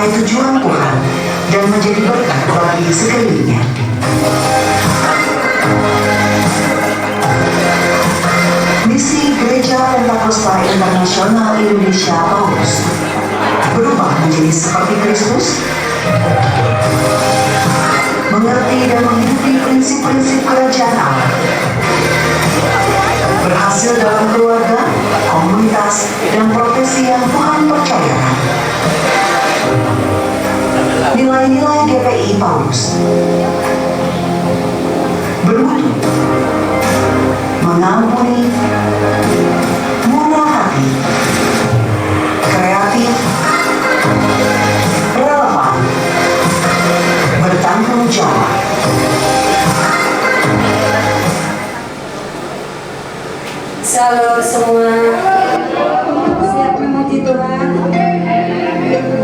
mencapai tujuan Tuhan dan menjadi berkat bagi sekelilingnya. Misi Gereja Pentakosta Internasional Indonesia Paulus berubah menjadi seperti Kristus, mengerti dan menghidupi prinsip-prinsip kerajaan Allah, berhasil dalam keluarga, komunitas, dan profesi yang Tuhan percayakan. Nilai-nilai GPI Paulus: bermutu, mengampuni, murah hati, kreatif, relevan, bertanggung jawab. Shalom semua, siap memuji Tuhan.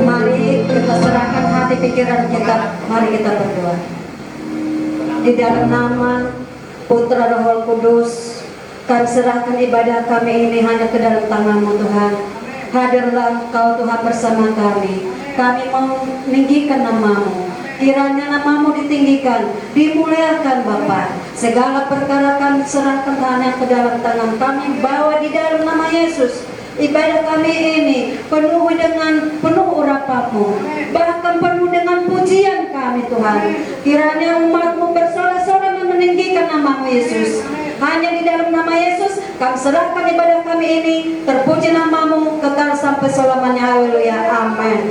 Mari kita serahkan hati pikiran kita, mari kita berdoa. Di dalam nama Putra Roh Kudus, kami serahkan ibadah kami ini hanya ke dalam tangan-Mu Tuhan. Hadirlah Kau Tuhan bersama kami. Kami mau meninggikan nama-Mu. Kiranya nama-Mu ditinggikan, dimuliakan Bapa. Segala perkara kami serahkan hanya ke dalam tangan kami, bawa di dalam nama Yesus. Ibadah kami ini penuh urapan-Mu, bahkan penuh dengan pujian kami Tuhan. Kiranya umat-Mu bersorak-sorai meninggikan nama-Mu Yesus. Hanya di dalam nama Yesus kami serahkan ibadah kami ini. Terpuji nama-Mu kekal sampai selamanya. Haleluya, amin.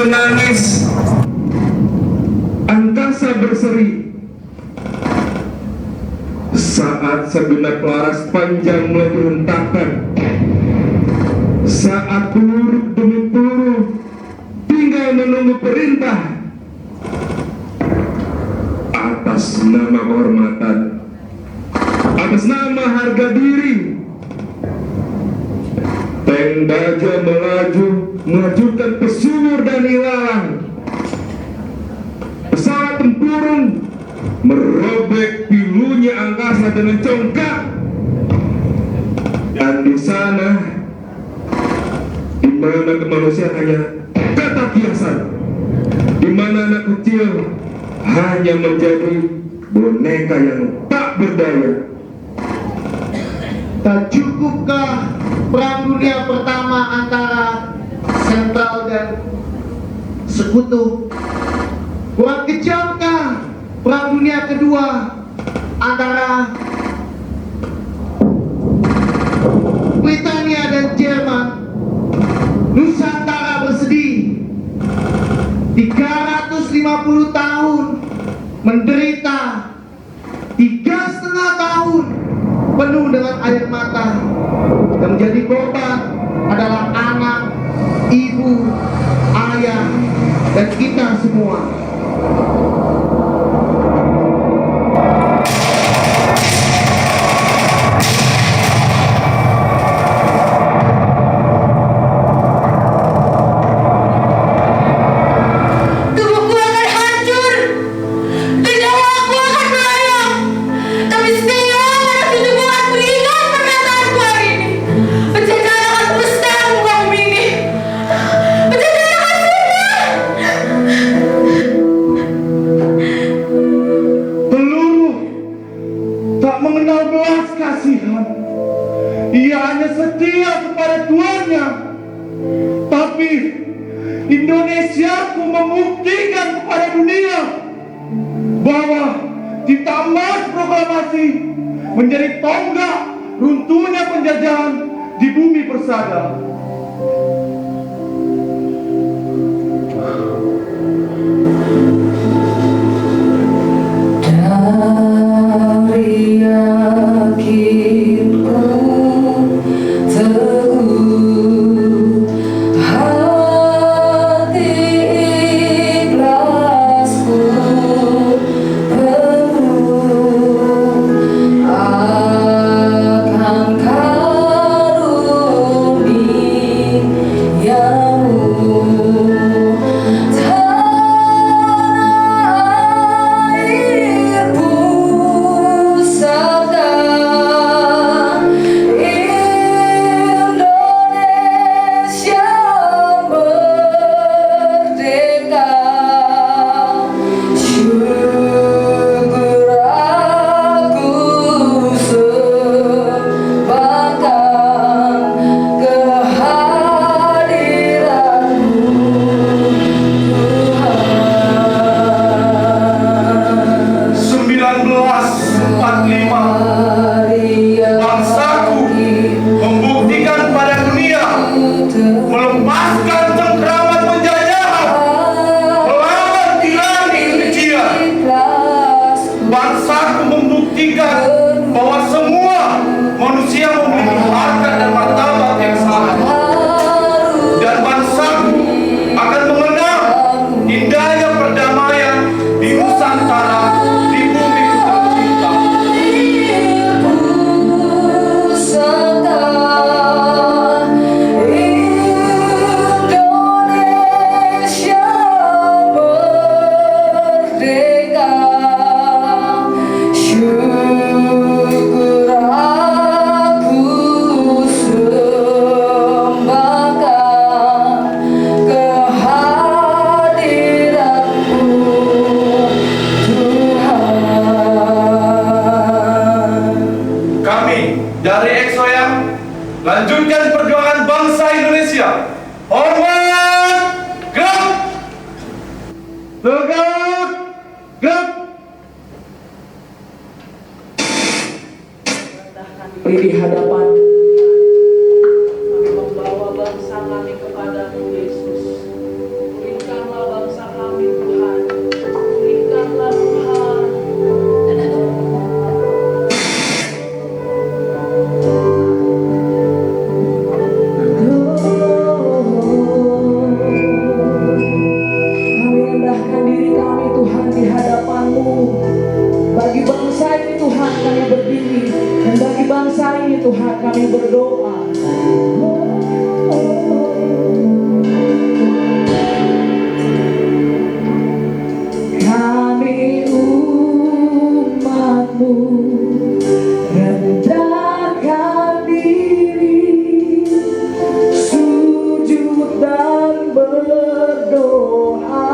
Menangis, angkasa berseri, saat segenap laras panjang mulai berhentakan, saat peluru demi peluru tinggal menunggu perintah. Atas nama kehormatan, atas nama harga diri, tank baja melaju mengajukan pesuur dan ilalang. Pesawat tempurung merobek pilunya angkasa dengan congkak. Dan di sana, di mana kemanusiaan hanya kata biasa, di mana anak kecil hanya menjadi boneka yang tak berdaya. Tak cukupkah Perang Dunia Pertama antara Sentral dan Sekutu? Kurang kejamkah Perang Dunia Kedua antara Britania dan Jerman? Nusantara bersedih 350 tahun menderita, 3,5 tahun penuh dengan air mata. Yang menjadi korban adalah anak, ibu, ayah, dan kita semua. Ia hanya setia kepada tuannya. Tapi Indonesia pun membuktikan kepada dunia bahwa Cipta Emas Proklamasi menjadi tonggak runtuhnya penjajahan di bumi persada. Ah manusia memiliki harkat dan martabat yang sama, dan bangsaku akan mengenal indahnya perdamaian di Nusantara, di bumi tercinta. Kami dari Eksoyang lanjutkan perjuangan bangsa Indonesia. Hormat, gerak! Tegak! Gerak! Di hadapan kami membawa bangsa kami kepadamu Yesus. Pulihkanlah bangsa kami Tuhan. Pulihkanlah Tuhan. Kami rendahkan diri kami Tuhan di hadapan-Mu. Bagi bangsa ini Tuhan kami berdiri, dan bagi bangsa ini Tuhan kami berdoa. Kami umat-Mu rendahkan diri, sujud dan berdoa,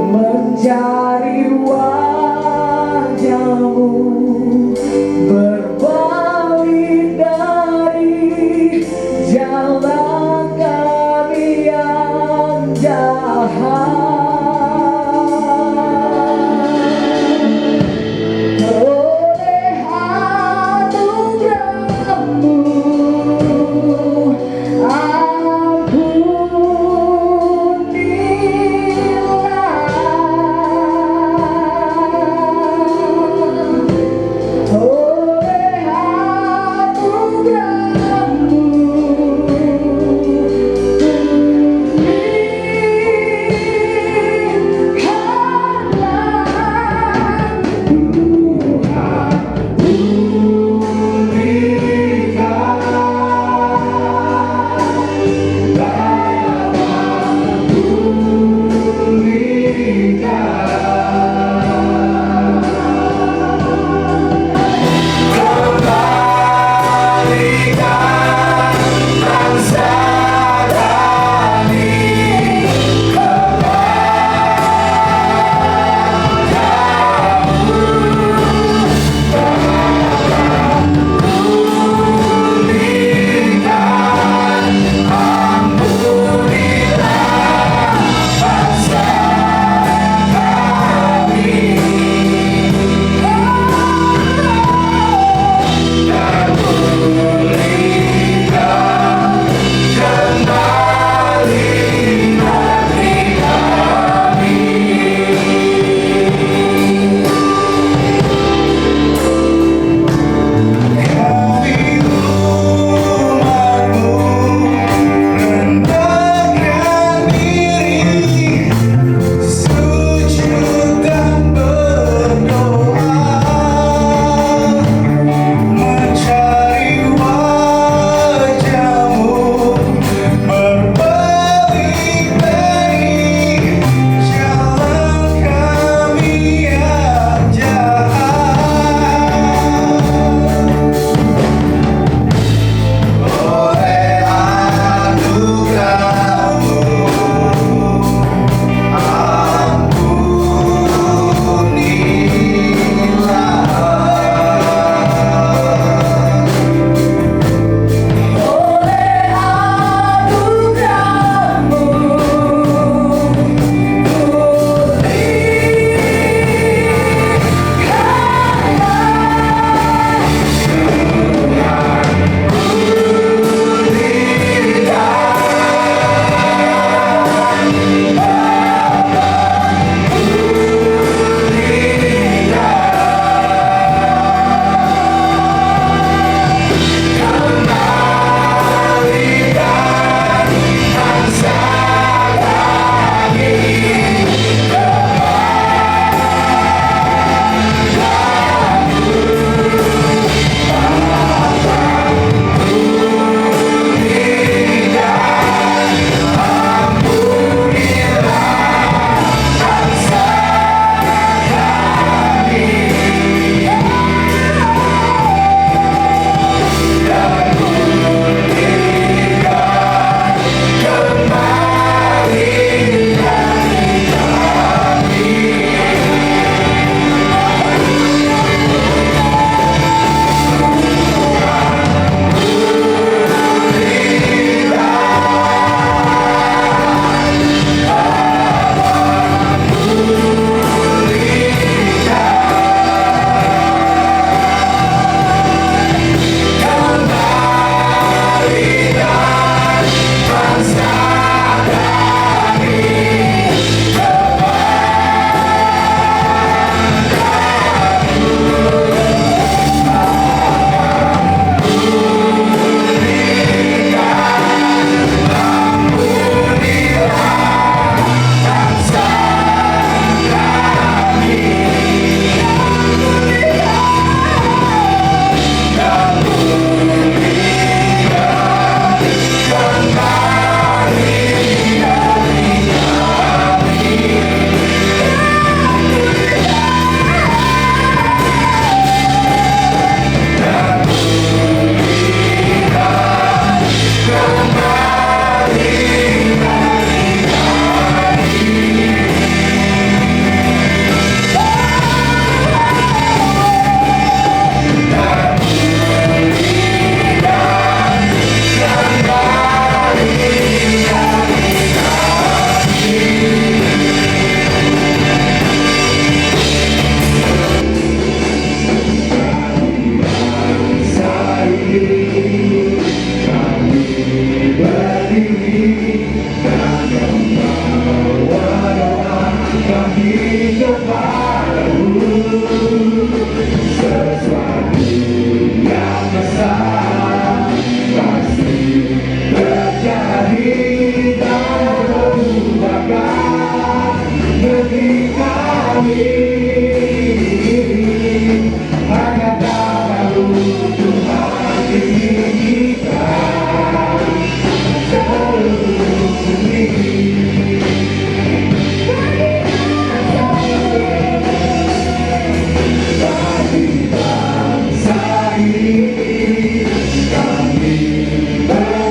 mencari wajah-Mu, berbalik dan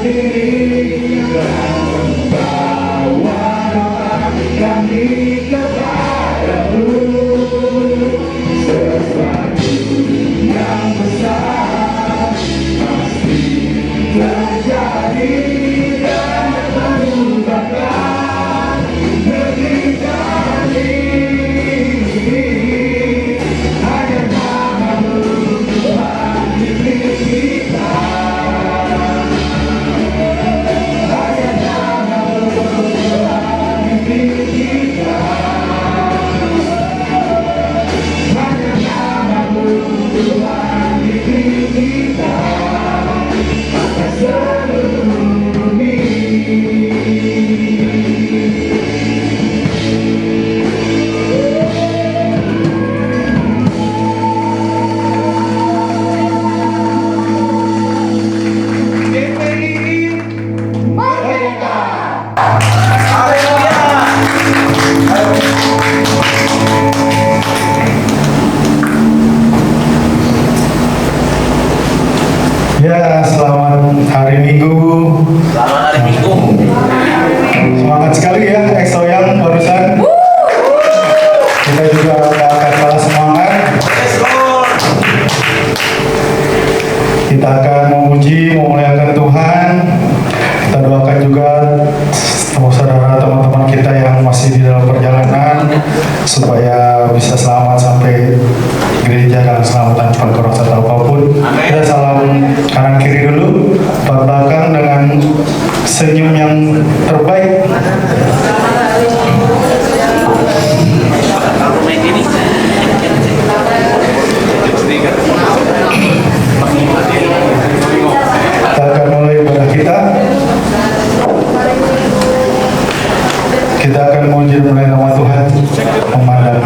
diri bawa doa kami kepadamu, sesuatu yang besar pasti terjadi dan mengubahkan negeri kami. Hanya namamu Tuhan milik kita. Hanya namamu Tuhan milik kita. Hanya namamu Tuhan milik kita. Atas seluruh bumi. GPI Merdeka. Haleluya. Ya, selamat hari Minggu. Selamat hari Minggu. Semangat sekali ya, EXO yang barusan. Kita juga gak akan kalah semangat. Yes, Lord. Kita akan memuji, memuliakan Tuhan. Kita doakan juga saudara teman-teman kita yang masih di dalam perjalanan supaya bisa selamat sampai gereja dan selamat tanpa kerusakan apapun. Kita salam kanan kiri dulu, depan belakang dengan senyum yang terbaik. Kita akan mulai ibadah kita. Kita akan memuji dan memuliakan nama Tuhan, memandang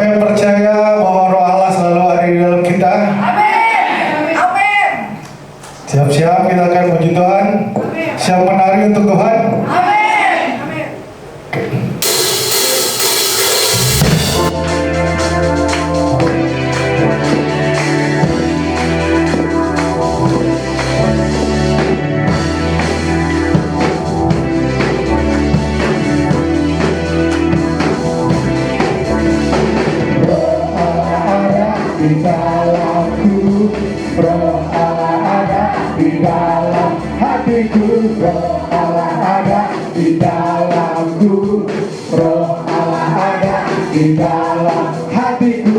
yang percaya bahwa Roh Allah selalu ada di dalam kita? Amin. Siap-siap kita akan puji Tuhan. Siap menari untuk Tuhan. Amin. Di dalamku, Roh Allah ada di dalam hatiku, Roh Allah ada di dalamku, Roh Allah ada di dalam hatiku.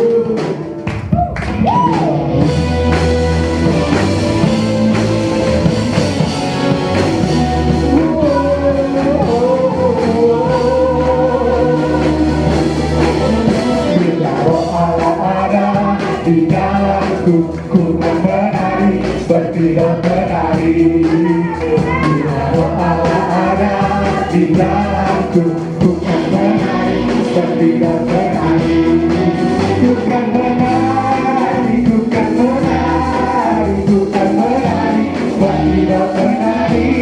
Di dalamku, ku kan menari, bertiga menari. Bila Roh Allah ada di dalamku, ku kan menari, bertiga menari. Ku kan menari, ku kan menari, ku kan menari, bertiga menari.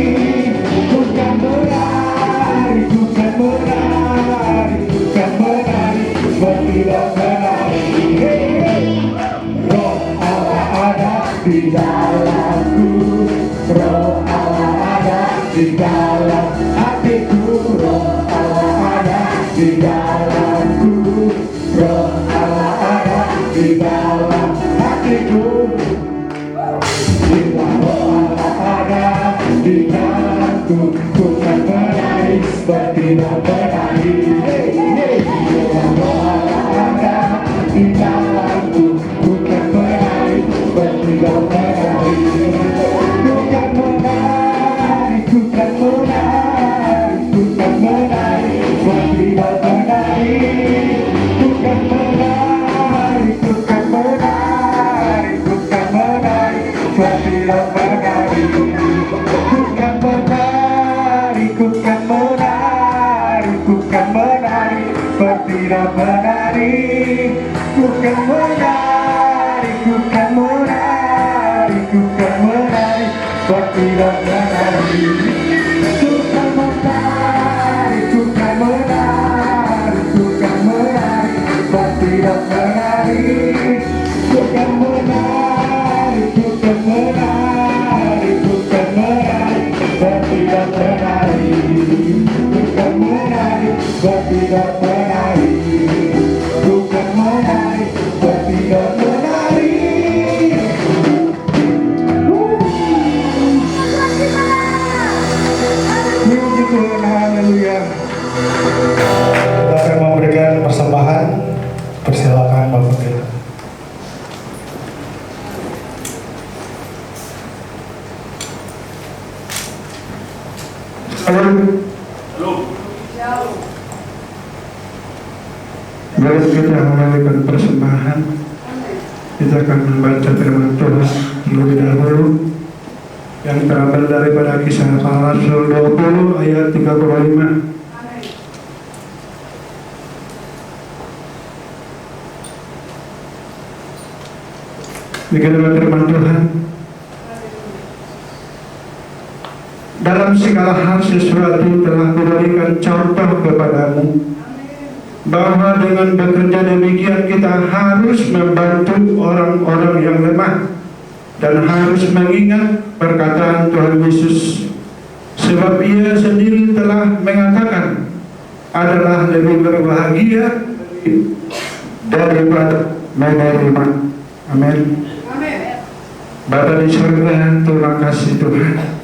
Ku kan menari, ku kan menari, ku kan menari, bertiga menari. Roh Allah ada di dalamku, Roh Allah ada di dalam hatiku, Roh Allah ada di dalamku, Roh Allah ada di dalam hatiku. Bila Roh Allah ada di dalamku, ku kan menari, bertiga menari. Bila Roh Allah ada di dalamku, ku kan menari, bertiga menari. Ku kan menari, ku kan menari, ku kan menari, bertiga menari. Ku kan menari, ku kan menari, ku kan menari, bertiga menari. Ku kan menari, ku kan menari, ku kan menari, bertiga menari. Ku kan menari, ku kan menari, ku kan menari, bertiga menari. Ku kan menari, ku kan menari, ku kan menari, bertiga menari. Ku kan menari, ku kan menari, ku kan menari, bertiga menari. Ku kan menari, bertiga menari. Ku kan menari, bertiga menari. Puji Tuhan, haleluya. Kita akan memberikan persembahan. Persilakan Bapak kita. Mari kita memberikan persembahan. Kita akan membaca firman Tuhan terlebih dahulu yang terambil daripada Kisah Para Rasul 20 ayat 35. Beginilah firman Tuhan. Dalam segala hal sesuatu telah kuberikan contoh kepadamu, bahwa dengan bekerja demikian kita harus membantu orang-orang yang lemah dan harus mengingat perkataan Tuhan Yesus, sebab Ia sendiri telah mengatakan adalah lebih berbahagia daripada menerima. Amin. Bapa di surga, terima kasih Tuhan.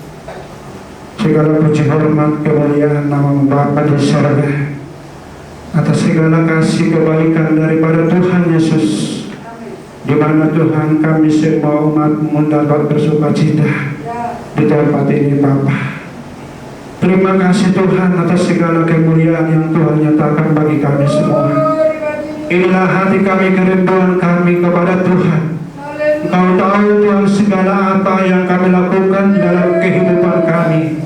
Segala puji hormat kemuliaan nama Bapa di surga atas segala kasih kebaikan daripada Tuhan Yesus, di mana Tuhan kami semua umat-Mu dapat bersukacita di tempat ini Bapa. Terima kasih Tuhan atas segala kemuliaan yang Tuhan nyatakan bagi kami semua. Inilah hati kami, kerinduan kami kepada Tuhan. Engkau tahu Tuhan segala apa yang kami lakukan dalam kehidupan kami.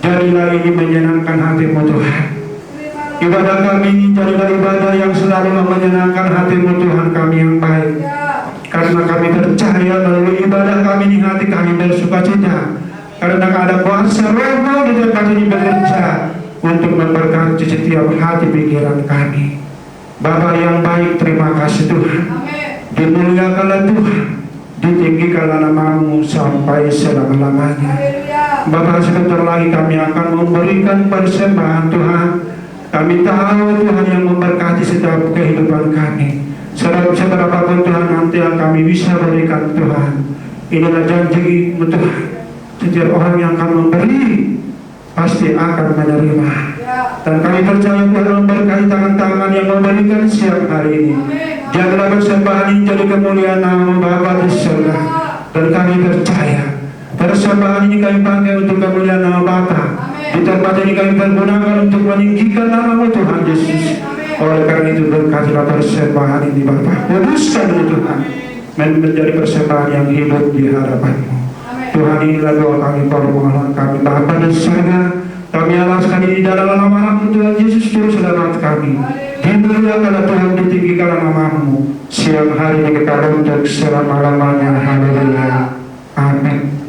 Jadilah ini menyenangkan hati-Mu Tuhan. Ibadah kami ini jadilah ibadah yang selalu menyenangkan hati-Mu Tuhan kami yang baik. Karena kami percaya melalui ibadah kami ini hati kami bersukacita. Karena ada kuasa Roh-Mu di tempat ini bekerja untuk memberkati setiap hati pikiran kami. Bapa yang baik, terima kasih Tuhan. Dimuliakanlah Tuhan, ditinggikanlah nama-Mu sampai selama-lamanya. Bapa, sebentar lagi kami akan memberikan persembahan Tuhan. Kami tahu Tuhan yang memberkati setiap kehidupan kami. Seberapapun Tuhan nanti yang kami bisa berikan Tuhan. Inilah janji-Mu Tuhan. Setiap orang yang akan memberi pasti akan menerima. Dan kami percaya Tuhan memberkati tangan-tangan yang memberikan siang hari ini. Jadilah persembahan ini jadi kemuliaan nama Bapa di surga. Dan kami percaya persembahan ini kami pakai untuk kemuliaan nama Bapa. Di tempat ini kami pergunakan untuk meninggikan nama-Mu Tuhan Yesus. Oleh karena itu berkatilah persembahan ini Bapa. Kuduskan ini Tuhan menjadi persembahan yang hidup di hadapan-Mu. Tuhan, inilah doa kami, permohonan kami Bapa di surga. Kami alaskan ini dalam nama-Mu Tuhan Yesus Juru Selamat kami. Dimuliakanlah Tuhan, ditinggikanlah nama-Mu siang hari ini kekal untuk selama-lamanya. Haleluya. Amin.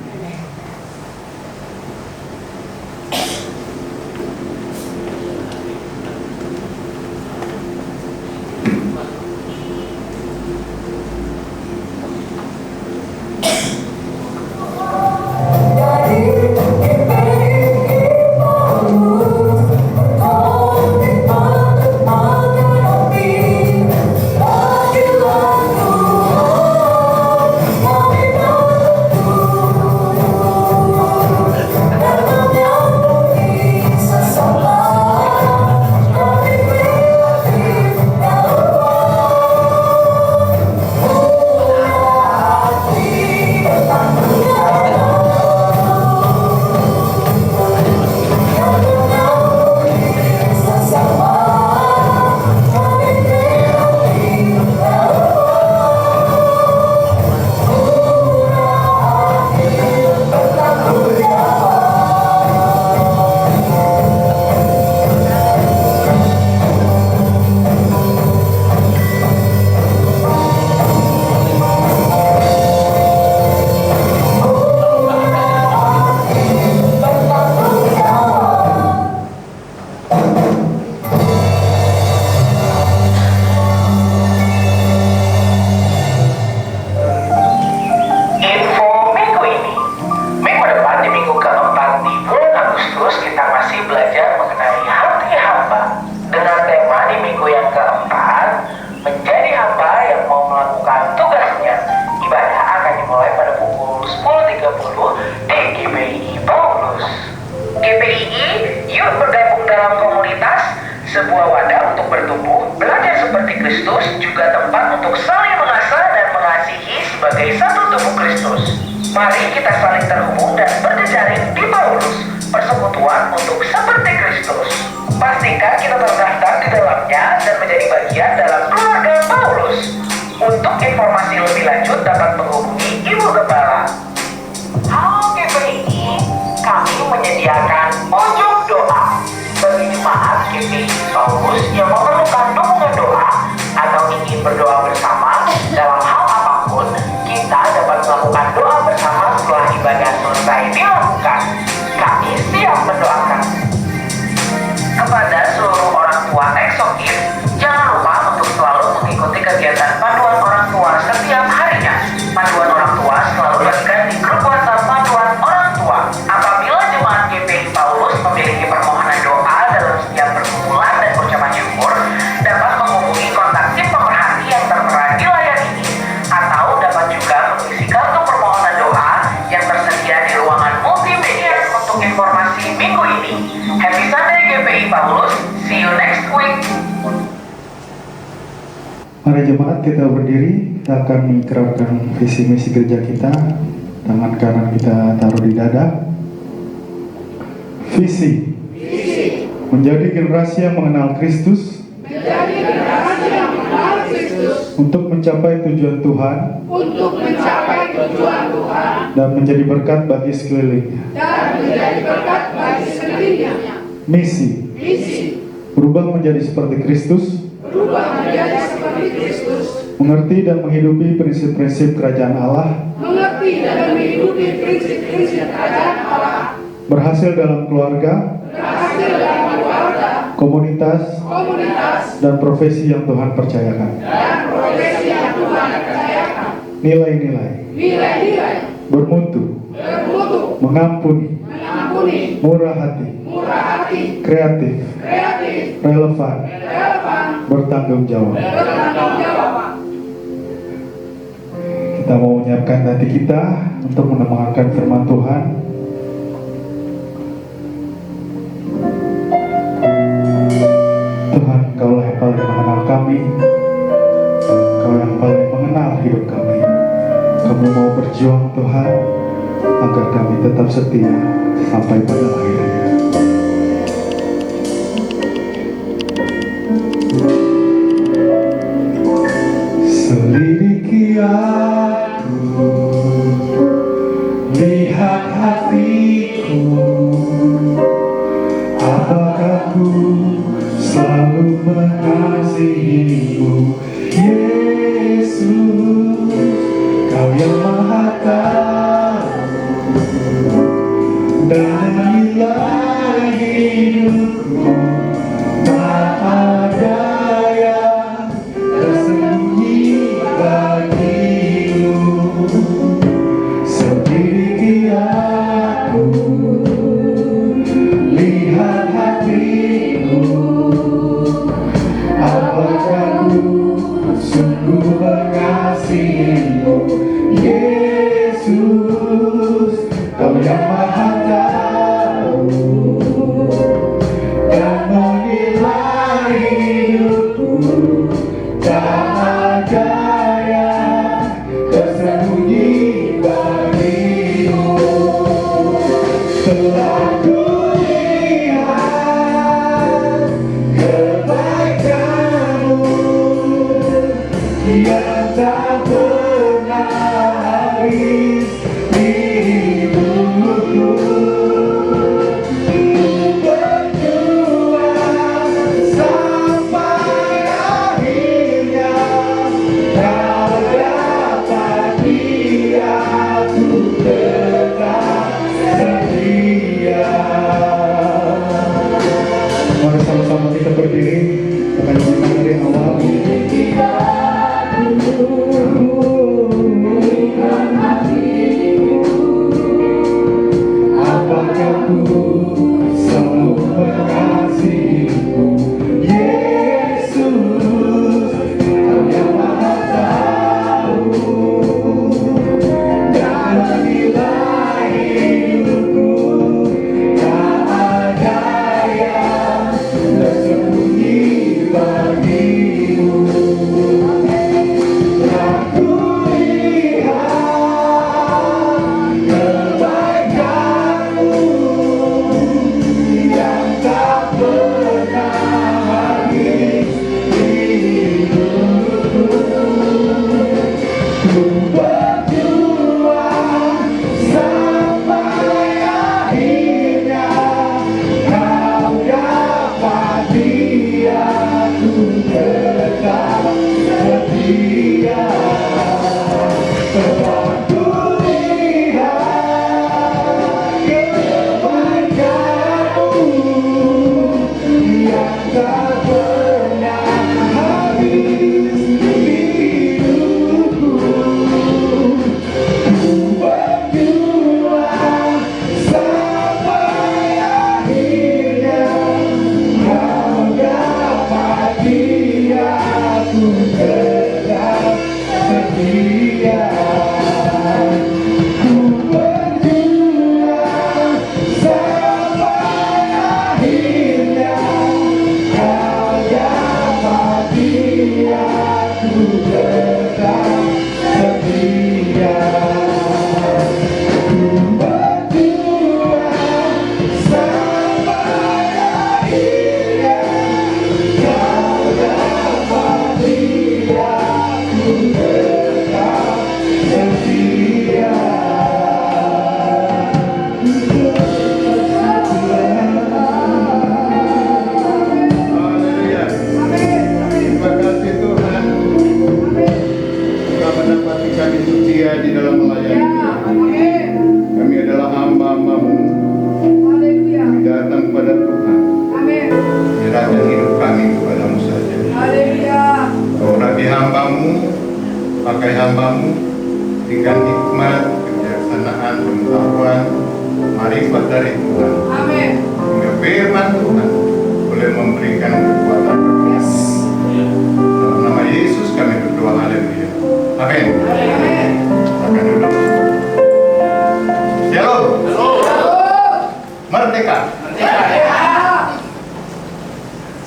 sebuah wadah untuk bertumbuh, belajar seperti Kristus, juga tempat untuk saling mengasah dan mengasihi sebagai satu tubuh Kristus. Mari kita saling terhubung dan berjejaring di Paulus, persekutuan untuk seperti Kristus. Pastikan kita terdaftar di dalamnya dan menjadi bagian dalam keluarga Paulus. Untuk informasi lebih lanjut dapat menghubungi Ibu Gembala. Halo GPI, kami menyediakan pojok doa bagi jemaat GPI Paulus yang memerlukan dukungan doa atau ingin berdoa bersama dalam hal apapun. Kita dapat melakukan doa bersama setelah ibadah selesai dilakukan. Kami siap mendoakan. Kepada seluruh orang tua Exokid, jangan lupa untuk selalu mengikuti kegiatan panduan orang tua setiap harinya. Panduan orang tua selalu dibagikan di grup WhatsApp panduan orang tua. Apabila jemaat GPI Paulus memiliki permohonan doa dalam setiap perkumpulan dan ucapan syukur, dapat menghubungi kontak tim pemerhati yang tertera di layar ini, atau dapat juga mengisi kartu permohonan doa yang tersedia di ruangan multimedia. Untuk informasi minggu ini, Happy Sunday GPI Paulus. See you next week. Mari jemaat kita berdiri, kita akan mengikrarkan visi misi gereja kita. Tangan kanan kita taruh di dada. Visi menjadi generasi yang mengenal Kristus, untuk mencapai tujuan Tuhan, dan menjadi berkat bagi sekelilingnya. Misi berubah menjadi seperti Kristus, mengerti dan menghidupi prinsip-prinsip kerajaan Allah, berhasil dalam keluarga, komunitas, dan profesi yang Tuhan percayakan. Nilai-nilai bermutu, mengampuni, murah hati, kreatif, relevan, bertanggung jawab. Kita mau menyiapkan hati kita untuk mendengarkan firman Tuhan. Tuhan, Engkaulah yang paling mengenal kami, Engkau yang paling mengenal hidup kami. Kami mau berjuang, Tuhan, agar kami tetap setia sampai pada akhirnya. Selidiki aku, lihat hatiku, apakah ku selalu mengasihimu, Yesus, Kau yang Maha Tahu dan menilai hidupku. Tak ada yang tersembunyi bagimu. Selidiki aku, lihat hatiku, apakah ku sungguh mengasihimu, Yesus, Kau yang Maha Tahu dan menilai hidupku. Tak ada yang tersembunyi bagimu. Telah kulihat kebaikan-Mu yang tak pernah habis di hidupku. Berjuang sampai akhirnya, Kau dapat dia, ku tetap setia. Mari sama-sama kita berdiri, akan nyanyikan dari awal. Apakah ku selalu mengasihimu, Yesus, Kau yang Maha Tahu dan menilai hidupku. Tak ada yang tersembunyi bagimu. Aku lihat kebaikan-Mu yang tak pernah habis di hidupku. Ku berjuang sampai akhirnya, Kau dapat dia, ku tetap setia. Telah kulihat kebaikan-Mu yang tak pernah habis di hidupku. Ku berjuang sampai akhirnya, Kau dapat dia, ku tetap setia. Ku berjuang sampai akhirnya, Kau dapat dia, ku tetap setia. Ku berjuang sampai akhirnya, Kau dapat dia, setia di dalam melayani. Kami adalah hamba-Hamba-Mu. Kami datang kepada Tuhan. Menyerahkan hidup kami kepada-Mu saja. Kau rabi hamba-Mu, pakai hamba-Mu, berikan hikmat, kebijaksanaan, pengetahuan, marifat dari Tuhan. Hingga firman Tuhan boleh memberikan kekuatan. Dalam nama Yesus kami berdoa, haleluya. Amin. Akan duduk. Shalom. Merdeka.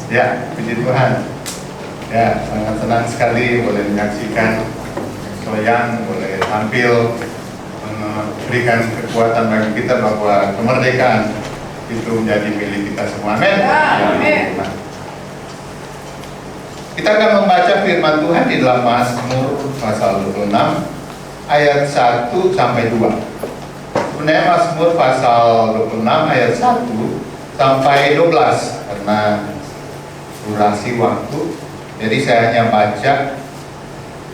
Ya, puji Tuhan. Ya, sangat senang sekali boleh menyaksikan Soyang boleh tampil memberikan kekuatan bagi kita bahwa kemerdekaan itu menjadi milik kita semua. Amin. Ya, kita akan membaca firman Tuhan di dalam Mazmur pasal 26 ayat 1 sampai 2. Sebenarnya Mazmur pasal 26 ayat 1 sampai 12 karena durasi waktu. Jadi saya hanya baca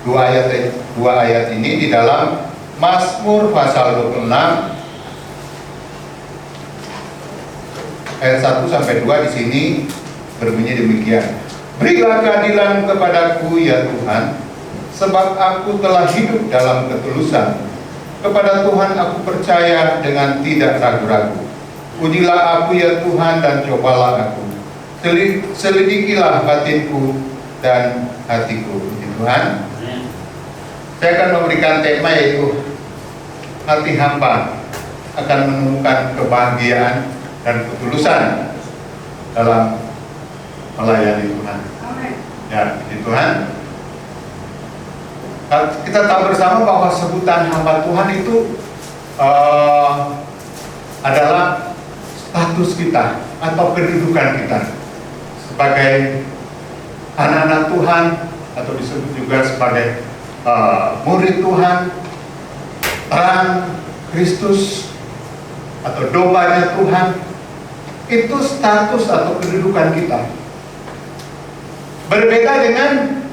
dua ayat ini di dalam Mazmur pasal 26 ayat 1 sampai 2. Di sini berbunyi demikian. Berilah keadilan kepadaku ya Tuhan, sebab aku telah hidup dalam ketulusan. Kepada Tuhan aku percaya dengan tidak ragu-ragu. Ujilah aku ya Tuhan dan cobalah aku. Selidikilah batinku dan hatiku. Puji Tuhan. Saya akan memberikan tema yaitu hati hamba akan menemukan kebahagiaan dan ketulusan dalam melayani Tuhan. Ya, puji Tuhan. Kita tahu bersama bahwa sebutan hamba Tuhan itu adalah status kita atau kedudukan kita sebagai anak-anak Tuhan, atau disebut juga sebagai murid Tuhan, terang Kristus atau dombanya Tuhan. Itu status atau kedudukan kita. Berbeda dengan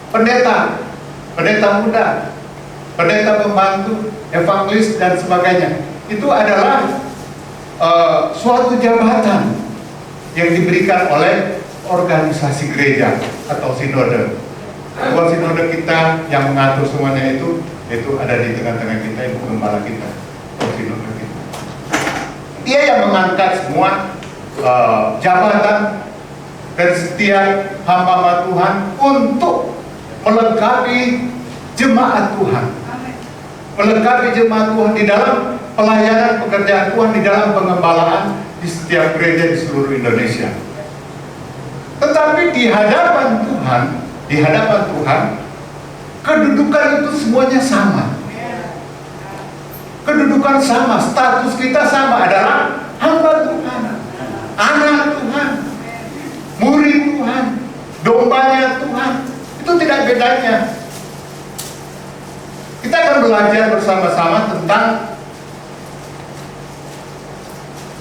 pendeta muda, pendeta pembantu, evangelis dan sebagainya. Itu adalah suatu jabatan yang diberikan oleh organisasi gereja atau sinode. Buat sinode kita yang mengatur semuanya itu ada di tengah-tengah kita, ibu gembala kita, sinode kita. Dia yang mengangkat semua jabatan dan setiap hamba Tuhan untuk melengkapi jemaat Tuhan, melengkapi jemaat Tuhan di dalam pelayanan pekerjaan Tuhan, di dalam pengembalaan di setiap gereja di seluruh Indonesia. Tetapi di hadapan Tuhan, kedudukan itu semuanya sama. Kedudukan sama, status kita sama, adalah hamba Tuhan, anak Tuhan, murid Tuhan, dombanya Tuhan. Itu tidak bedanya. Kita akan belajar bersama-sama tentang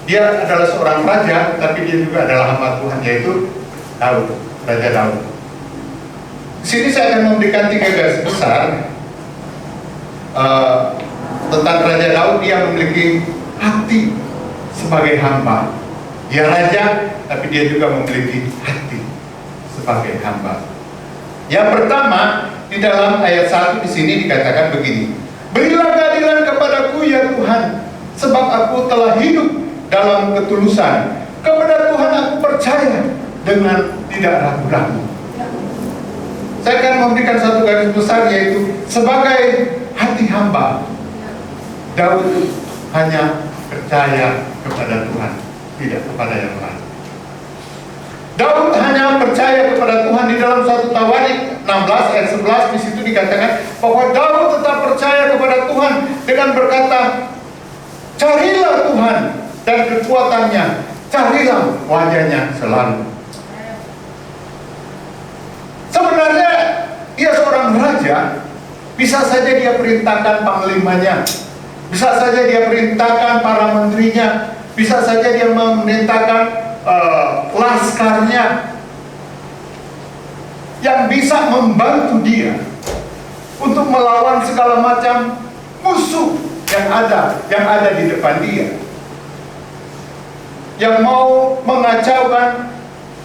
dia adalah seorang raja, tapi dia juga adalah hamba Tuhan, yaitu Daud, Raja Daud. Di sini saya akan memberikan 3 garis besar tentang Raja Daud. Dia memiliki hati sebagai hamba. Dia raja, tapi dia juga memiliki hati sebagai hamba. Yang pertama, di dalam ayat 1 di sini dikatakan begini. Berilah keadilan kepadaku ya Tuhan, sebab aku telah hidup dalam ketulusan. Kepada Tuhan aku percaya dengan tidak ragu-ragu. Saya akan memberikan satu garis besar, yaitu sebagai hati hamba, Daud hanya percaya kepada Tuhan, tidak kepada yang lain. Daud hanya percaya kepada Tuhan. Di dalam 1 Tawarik 16 ayat 11 di situ dikatakan bahwa Daud tetap percaya kepada Tuhan dengan berkata, carilah Tuhan dan kekuatannya, carilah wajahnya selalu. Sebenarnya dia seorang raja, bisa saja dia perintahkan panglimanya, bisa saja dia perintahkan para menterinya, bisa saja dia memerintahkan laskarnya yang bisa membantu dia. untuk melawan segala macam musuh yang ada di depan dia, yang mau mengacaukan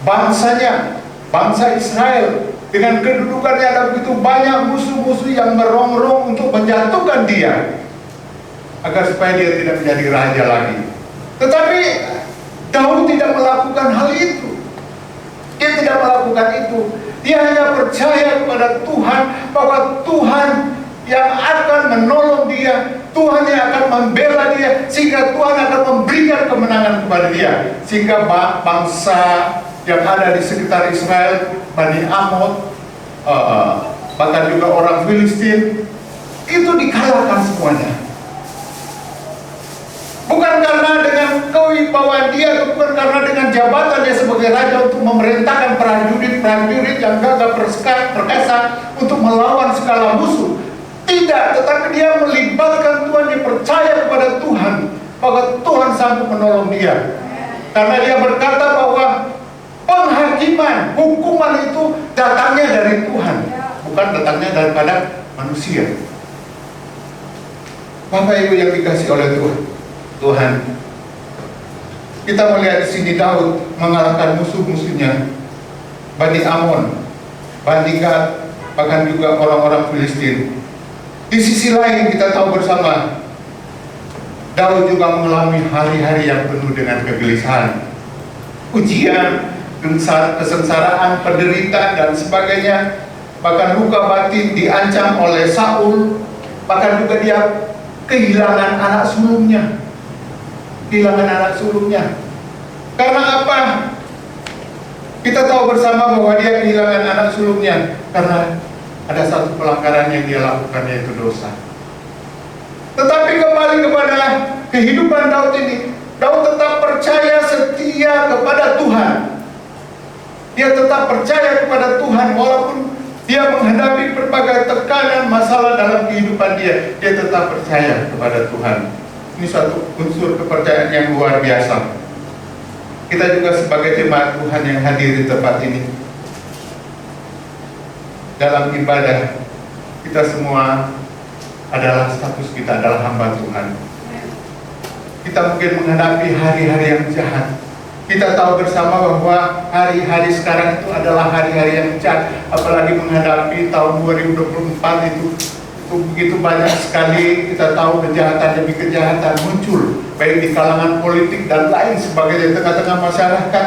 bangsanya, bangsa Israel. Dengan kedudukannya ada begitu banyak musuh-musuh yang merongrong untuk menjatuhkan dia, agar supaya dia tidak menjadi raja lagi. Tetapi Daud tidak melakukan hal itu. Dia tidak melakukan itu. Dia hanya percaya kepada Tuhan, bahwa Tuhan yang akan menolong dia, Tuhan yang akan membela dia, sehingga Tuhan akan memberikan kemenangan kepada dia, sehingga bangsa yang ada di sekitar Israel, Bani Amon, bahkan juga orang Filistin, itu dikalahkan semuanya. Bukan karena dengan kewibawaan dia, bukan karena dengan jabatan dia sebagai raja untuk memerintahkan prajurit-prajurit yang gagah perkasa untuk melawan segala musuh. Tidak, tetapi dia melibatkan Tuhan, dia percaya kepada Tuhan, bahwa Tuhan sanggup menolong dia. Karena dia berkata bahwa penghakiman, hukuman itu datangnya dari Tuhan, bukan datangnya daripada manusia. Bapak Ibu yang dikasihi oleh Tuhan, kita melihat di sini Daud mengalahkan musuh-musuhnya, Bani Amon, Bani Gad, bahkan juga orang-orang Filistin. Di sisi lain kita tahu bersama, Daud juga mengalami hari-hari yang penuh dengan kegelisahan, ujian, kesengsaraan, penderitaan dan sebagainya. Bahkan luka batin, diancam oleh Saul, bahkan juga dia kehilangan anak sulungnya. Karena apa? Kita tahu bersama bahwa dia kehilangan anak sulungnya karena ada satu pelanggaran yang dia lakukan, yaitu dosa. Tetapi kembali kepada kehidupan Daud ini, Daud tetap percaya setia kepada Tuhan. Dia tetap percaya kepada Tuhan walaupun dia menghadapi berbagai tekanan, masalah dalam kehidupan dia tetap percaya kepada Tuhan. Ini suatu unsur kepercayaan yang luar biasa. Kita juga sebagai jemaat Tuhan yang hadir di tempat ini, dalam ibadah, kita semua adalah status kita adalah hamba Tuhan. Kita mungkin menghadapi hari-hari yang jahat. Kita tahu bersama bahwa hari-hari sekarang itu adalah hari-hari yang jahat. Apalagi menghadapi tahun 2024 itu begitu banyak sekali, kita tahu kejahatan demi kejahatan muncul, baik di kalangan politik dan lain sebagainya di tengah-tengah masyarakat.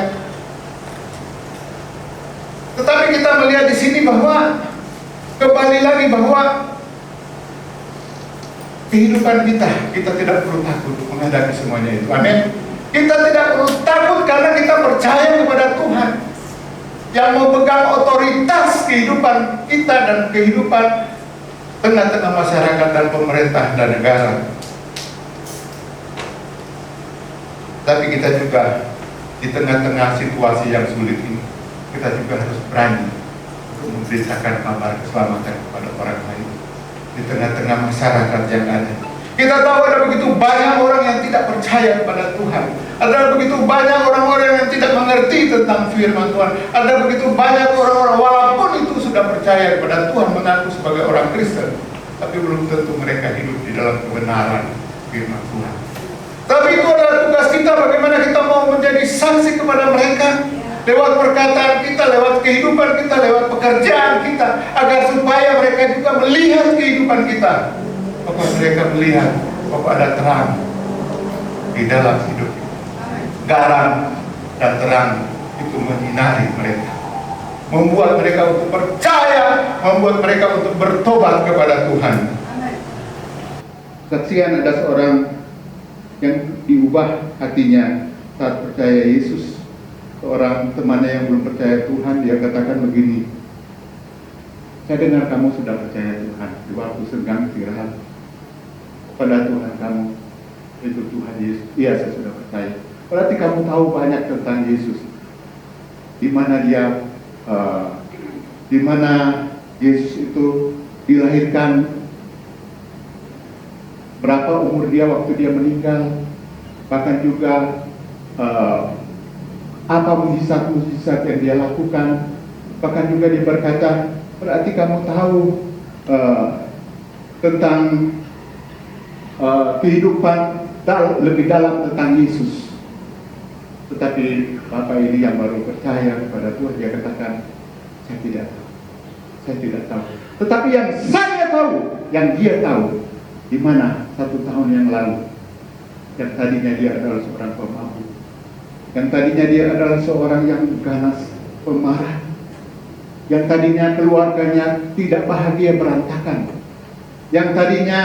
Tetapi kita melihat di sini bahwa kembali lagi bahwa kehidupan kita tidak perlu takut menghadapi semuanya itu. Amin. Kita tidak perlu takut karena kita percaya kepada Tuhan yang memegang otoritas kehidupan kita dan kehidupan tengah-tengah masyarakat dan pemerintah dan negara. Tapi kita juga di tengah-tengah situasi yang sulit ini, kita juga harus berani untuk memberitakan kabar keselamatan kepada orang lain di tengah-tengah masyarakat yang ada. Kita tahu ada begitu banyak orang yang tidak percaya kepada Tuhan. Ada begitu banyak orang-orang yang tidak mengerti tentang firman Tuhan. Ada begitu banyak orang-orang walaupun itu sudah percaya kepada Tuhan, mengaku sebagai orang Kristen, tapi belum tentu mereka hidup di dalam kebenaran firman Tuhan. Tapi itu adalah tugas kita, bagaimana kita mau menjadi saksi kepada mereka lewat perkataan kita, lewat kehidupan kita, lewat pekerjaan kita, agar supaya mereka juga melihat kehidupan kita, bahwa mereka melihat bahwa ada terang di dalam hidup. Garam dan terang itu menyinari mereka, membuat mereka untuk percaya, membuat mereka untuk bertobat kepada Tuhan. Saksian ada seorang yang diubah hatinya saat percaya Yesus. Seorang temannya yang belum percaya Tuhan, dia katakan begini, saya dengar kamu sudah percaya Tuhan di waktu senggang istirahat pada Tuhan kamu, itu Tuhan Yesus. Iya, saya sudah percaya. Berarti kamu tahu banyak tentang Yesus, di mana Yesus itu dilahirkan, berapa umur dia waktu dia meninggal, bahkan juga apa mujizat-mujizat yang dia lakukan. Bahkan juga dia berkata, berarti kamu tahu tentang kehidupan lebih dalam tentang Yesus. Tetapi Bapak ini yang baru percaya kepada Tuhan, dia katakan, saya tidak tahu. Saya tidak tahu. Tetapi yang saya tahu, yang dia tahu, di mana 1 tahun yang lalu, yang tadinya dia adalah seorang pemabuk, yang tadinya dia adalah seorang yang ganas, pemarah, yang tadinya keluarganya tidak bahagia, berantakan, yang tadinya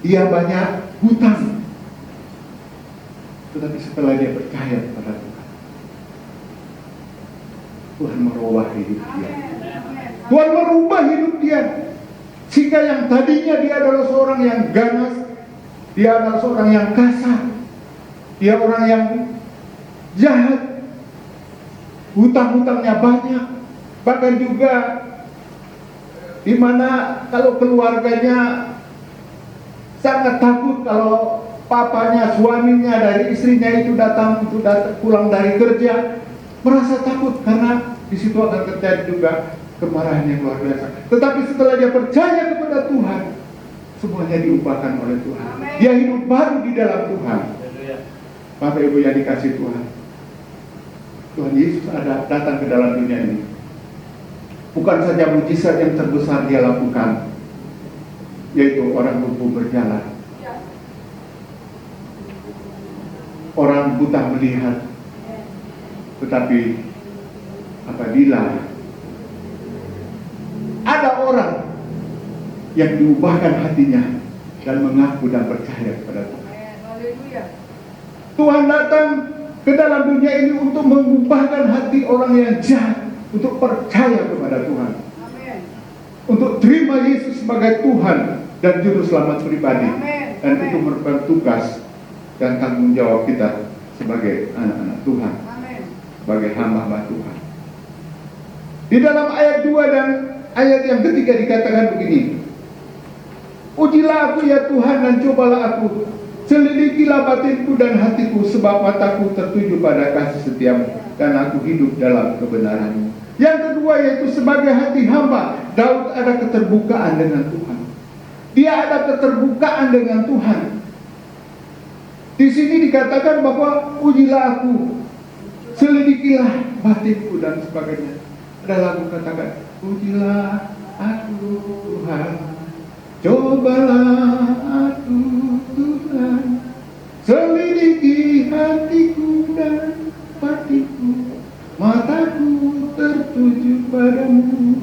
dia banyak hutang. Tetapi setelah dia percaya kepada Tuhan, Tuhan merubah hidup dia. Tuhan merubah hidup dia. Sehingga yang tadinya dia adalah seorang yang ganas, dia adalah seorang yang kasar, dia orang yang jahat, hutang-hutangnya banyak, bahkan juga di mana kalau keluarganya sangat takut kalau papanya, suaminya dari istrinya itu datang pulang dari kerja, merasa takut karena di situ akan terjadi juga kemarahan yang luar biasa. Tetapi setelah dia percaya kepada Tuhan, semuanya diubahkan oleh Tuhan. Dia hidup baru di dalam Tuhan. Bapak Ibu yang dikasih Tuhan, Tuhan Yesus datang ke dalam dunia ini. Bukan saja mujizat yang terbesar dia lakukan, yaitu orang lumpuh berjalan, orang buta melihat. Tetapi apabila ada orang yang diubahkan hatinya dan mengaku dan percaya kepada Tuhan, Tuhan datang ke dalam dunia ini untuk mengubahkan hati orang yang jahat untuk percaya kepada Tuhan, untuk terima Yesus sebagai Tuhan dan Juru Selamat pribadi. Dan itu merupakan tugas dan tanggung jawab kita sebagai anak-anak Tuhan, sebagai hamba-hamba Tuhan. Di dalam ayat 2 dan ayat yang ketiga dikatakan begini, ujilah aku ya Tuhan dan cobalah aku, selidikilah batinku dan hatiku, sebab mataku tertuju pada kasih setiamu dan aku hidup dalam kebenaranmu. Yang kedua yaitu sebagai hati hamba, Daud ada keterbukaan dengan Tuhan. Dia ada keterbukaan dengan Tuhan. Di sini dikatakan bahwa ujilah aku, selidikilah batinku dan sebagainya. Ada lagu katakan, ujilah aku Tuhan, cobalah aku Tuhan, selidiki hatiku dan hatiku, mataku tertuju padamu.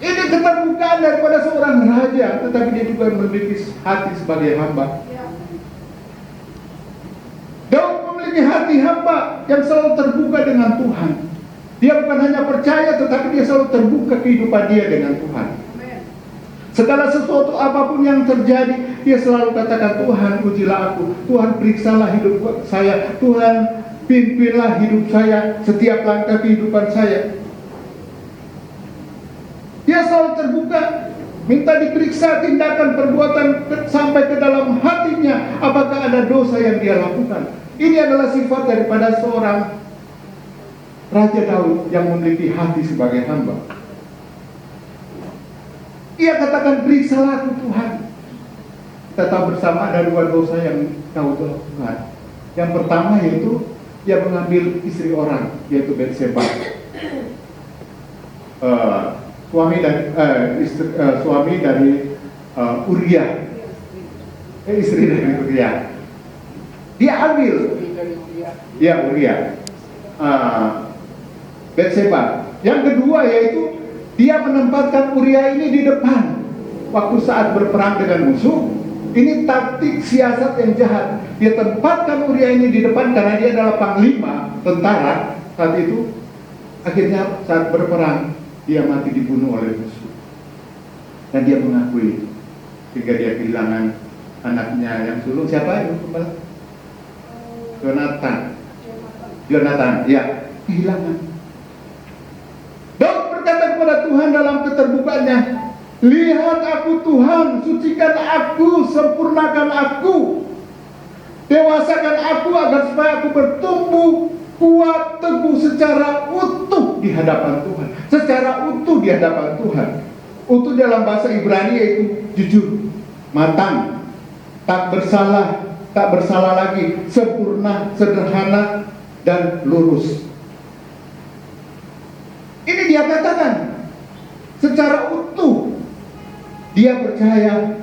Ini keterbukaan daripada seorang raja, tetapi dia juga memiliki hati sebagai hamba. Daud memiliki hati hamba yang selalu terbuka dengan Tuhan. Dia bukan hanya percaya, tetapi dia selalu terbuka kehidupan dia dengan Tuhan. Segala sesuatu apapun yang terjadi, dia selalu katakan, Tuhan ujilah aku, Tuhan periksalah hidup saya, Tuhan pimpinlah hidup saya, setiap langkah kehidupan saya. Dia selalu terbuka, minta diperiksa tindakan perbuatan sampai ke dalam hatinya, apakah ada dosa yang dia lakukan. Ini adalah sifat daripada seorang Raja Daud yang memiliki hati sebagai hamba. Ia katakan, periksalah aku Tuhan. Kita tahu bersama ada 2 dosa yang Daud lakukan. Yang pertama yaitu dia mengambil istri orang, yaitu Batseba, suami dari Uria, istri dari Uria. Dia ambil, ya Uria, Batseba. Yang kedua yaitu dia menempatkan Uria ini di depan waktu saat berperang dengan musuh. Ini taktik siasat yang jahat. Dia tempatkan Uria ini di depan karena dia adalah panglima tentara saat itu. Akhirnya saat berperang dia mati dibunuh oleh musuh. Dan dia mengakui sehingga dia kehilangan anaknya yang sulung. Siapa itu? Jonathan, ya, kehilangan. Daud berkata kepada Tuhan dalam keterbukaannya, lihat aku Tuhan, sucikan aku, sempurnakan aku, dewasakan aku agar supaya aku bertumbuh kuat teguh secara utuh di hadapan Tuhan, secara utuh di hadapan Tuhan. Utuh dalam bahasa Ibrani yaitu jujur, matang, tak bersalah lagi, sempurna, sederhana, dan lurus. Ini dia katakan secara utuh. Dia percaya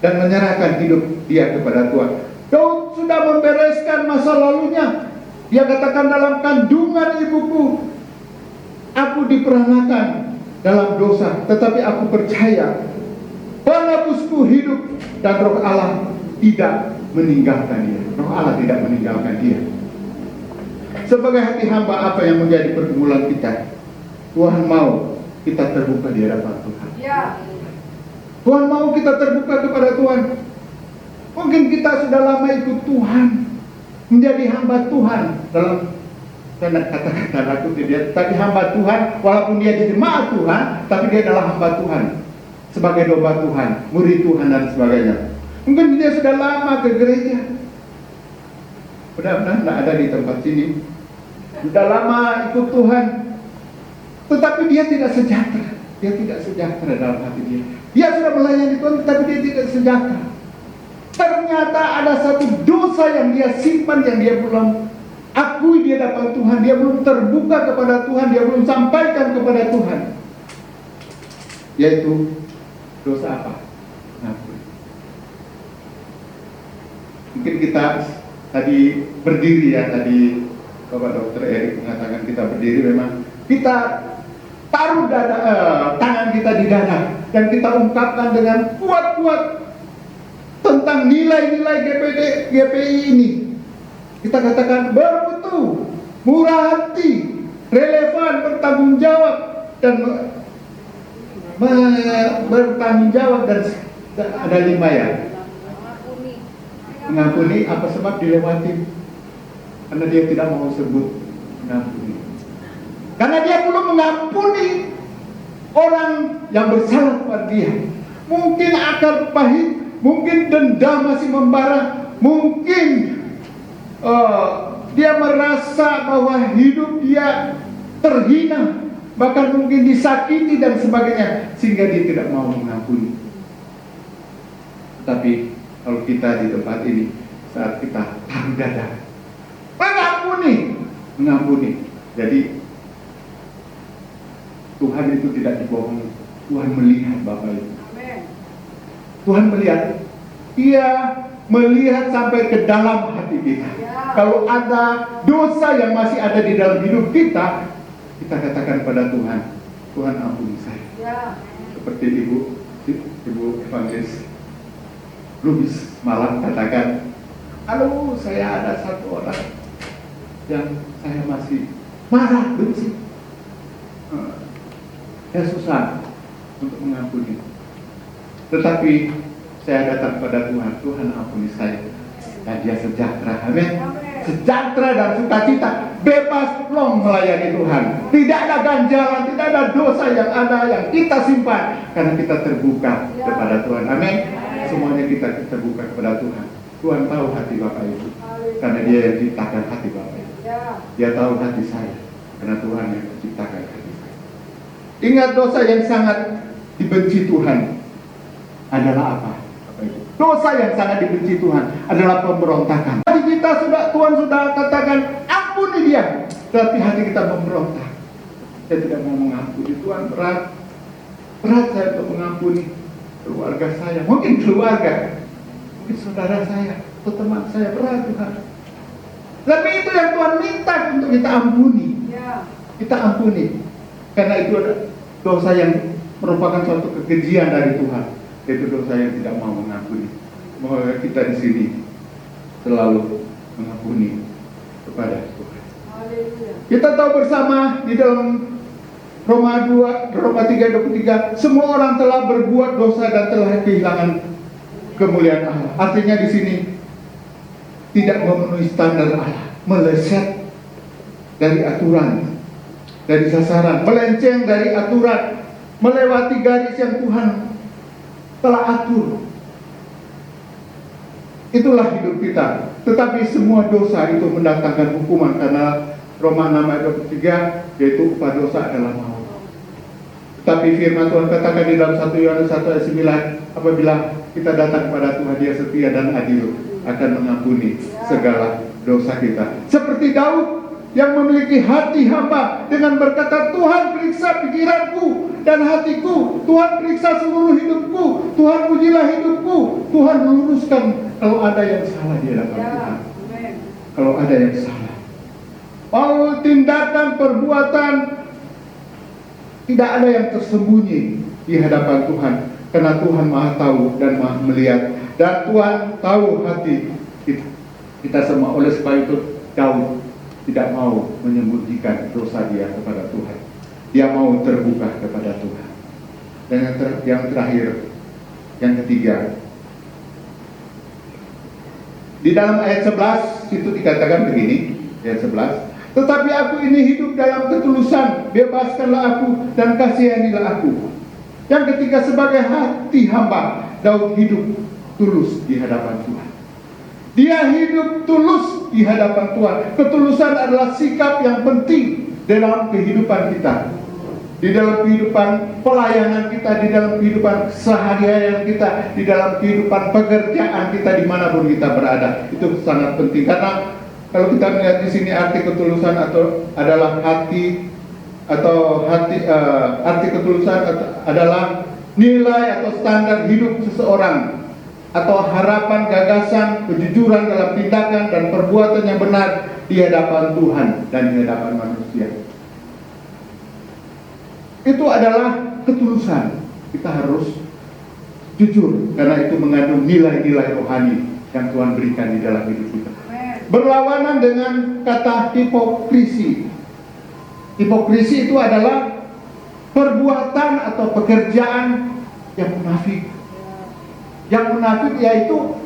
dan menyerahkan hidup dia kepada Tuhan. Daud sudah membereskan masa lalunya. Dia katakan, dalam kandungan ibuku aku diperanakan dalam dosa, tetapi aku percaya penebusku hidup dan Roh Allah tidak meninggalkan dia. Roh Allah tidak meninggalkan dia. Sebagai hati hamba, apa yang menjadi pergumulan kita? Tuhan mau kita terbuka di hadapan Tuhan. Tuhan mau kita terbuka kepada Tuhan. Mungkin kita sudah lama ikut Tuhan, menjadi hamba Tuhan dalam kata-kata aku tidak, tapi hamba Tuhan, walaupun dia jadi jemaat Tuhan, tapi dia adalah hamba Tuhan, sebagai domba Tuhan, murid Tuhan dan sebagainya. Mungkin dia sudah lama ke gereja, benar-benar tidak ada di tempat sini, sudah lama ikut Tuhan, tetapi dia tidak sejahtera. Dia tidak sejahtera dalam hati dia. Dia sudah melayani Tuhan, tetapi dia tidak sejahtera. Ternyata ada satu dosa yang dia simpan, yang dia belum akui di hadapan Tuhan. Dia belum terbuka kepada Tuhan, dia belum sampaikan kepada Tuhan. Yaitu dosa apa? Ngakui. Mungkin kita tadi berdiri ya, tadi Bapak Dr. Erik mengatakan kita berdiri, memang kita taruh tangan kita di dada dan kita ungkapkan dengan kuat-kuat tentang nilai-nilai GPI ini. Kita katakan bermutu, murah hati, relevan, bertanggung jawab, dan bertanggung jawab, dan ada 5 ya. Mengampuni apa sebab dilewati? Karena dia tidak mau sebut mengampuni. Karena dia belum mengampuni orang yang bersalah kepada dia. Mungkin akar pahit, mungkin dendam masih membara, mungkin dia merasa bahwa hidup dia terhina, bahkan mungkin disakiti dan sebagainya, sehingga dia tidak mau mengampuni. Tapi kalau kita di tempat ini, saat kita taruh dada, mengampuni. Jadi Tuhan itu tidak dibohongi. Tuhan melihat Bapak Ibu. Tuhan melihat. Dia melihat sampai ke dalam hati kita. Kalau ada dosa yang masih ada di dalam hidup kita, kita katakan pada Tuhan, Tuhan ampuni saya. Seperti Ibu Evangelis Lubis malam katakan, halo, saya ada satu orang yang saya masih marah, benci. Saya susah untuk mengampuni. Tetapi saya datang pada Tuhan, Tuhan ampuni saya. Dan dia sejahtera, amin. Sejahtera dan sukacita, bebas plong melayani Tuhan. Tidak ada ganjalan, tidak ada dosa yang ada yang kita simpan, karena kita terbuka kepada Tuhan, amin. Semuanya kita terbuka kepada Tuhan. Tuhan tahu hati Bapak Ibu, karena Dia yang ciptakan hati Bapak Ibu. Dia tahu hati saya, karena Tuhan yang menciptakan hati saya. Ingat, dosa yang sangat dibenci Tuhan adalah apa? Dosa yang sangat dibenci Tuhan adalah pemberontakan. Hati kita Tuhan sudah katakan ampuni dia, tapi hati kita memberontak. Saya tidak mau mengampuni. Tuhan, berat saya untuk mengampuni keluarga saya, mungkin saudara saya atau teman saya, berat Tuhan. Tapi itu yang Tuhan minta untuk kita ampuni. Kita ampuni, karena itu ada dosa yang merupakan suatu kekejian dari Tuhan. Itu dosa yang tidak mau mengampuni. Maka kita di sini selalu mengampuni kepada Tuhan. Kita tahu bersama di dalam Roma 3:23, semua orang telah berbuat dosa dan telah kehilangan kemuliaan Allah. Artinya di sini tidak memenuhi standar Allah, meleset dari aturan, dari sasaran, melenceng dari aturan, melewati garis yang Tuhan telah atur. Itulah hidup kita. Tetapi semua dosa itu mendatangkan hukuman, karena Roma 6:23, yaitu upah dosa adalah maut. Tapi firman Tuhan katakan di dalam 1 Yohanes 1 ayat 9, apabila kita datang kepada Tuhan, Dia setia dan adil, akan mengampuni segala dosa kita. Seperti Daud yang memiliki hati hamba dengan berkata, Tuhan periksa pikiranku dan hatiku, Tuhan periksa seluruh hidupku, Tuhan ujilah hidupku, Tuhan luruskan kalau ada yang salah di hadapan Tuhan. Kalau ada yang salah, tindakan, perbuatan, tidak ada yang tersembunyi di hadapan Tuhan, karena Tuhan Maha tahu dan Maha melihat, dan Tuhan tahu hati kita semua. Oleh sebab itu Daud tidak mau menyembunyikan dosa dia kepada Tuhan. Dia mau terbuka kepada Tuhan. Dan yang terakhir, yang ketiga, di dalam ayat 11 itu dikatakan begini, ayat 11, tetapi aku ini hidup dalam ketulusan, bebaskanlah aku dan kasihanilah aku. Yang ketiga, sebagai hati hamba, Daud hidup tulus di hadapan Tuhan. Dia hidup tulus di hadapan Tuhan. Ketulusan adalah sikap yang penting dalam kehidupan kita, di dalam kehidupan pelayanan kita, di dalam kehidupan sehari-hari kita, di dalam kehidupan pekerjaan kita dimanapun kita berada. Itu sangat penting, karena kalau kita melihat di sini arti ketulusan adalah hati, arti ketulusan adalah nilai atau standar hidup seseorang, atau harapan, gagasan, kejujuran dalam tindakan dan perbuatan yang benar di hadapan Tuhan dan di hadapan manusia. Itu adalah ketulusan. Kita harus jujur, karena itu mengandung nilai-nilai rohani yang Tuhan berikan di dalam hidup kita. Berlawanan dengan kata hipokrisi. Hipokrisi itu adalah perbuatan atau pekerjaan yang munafik. Yang munafik yaitu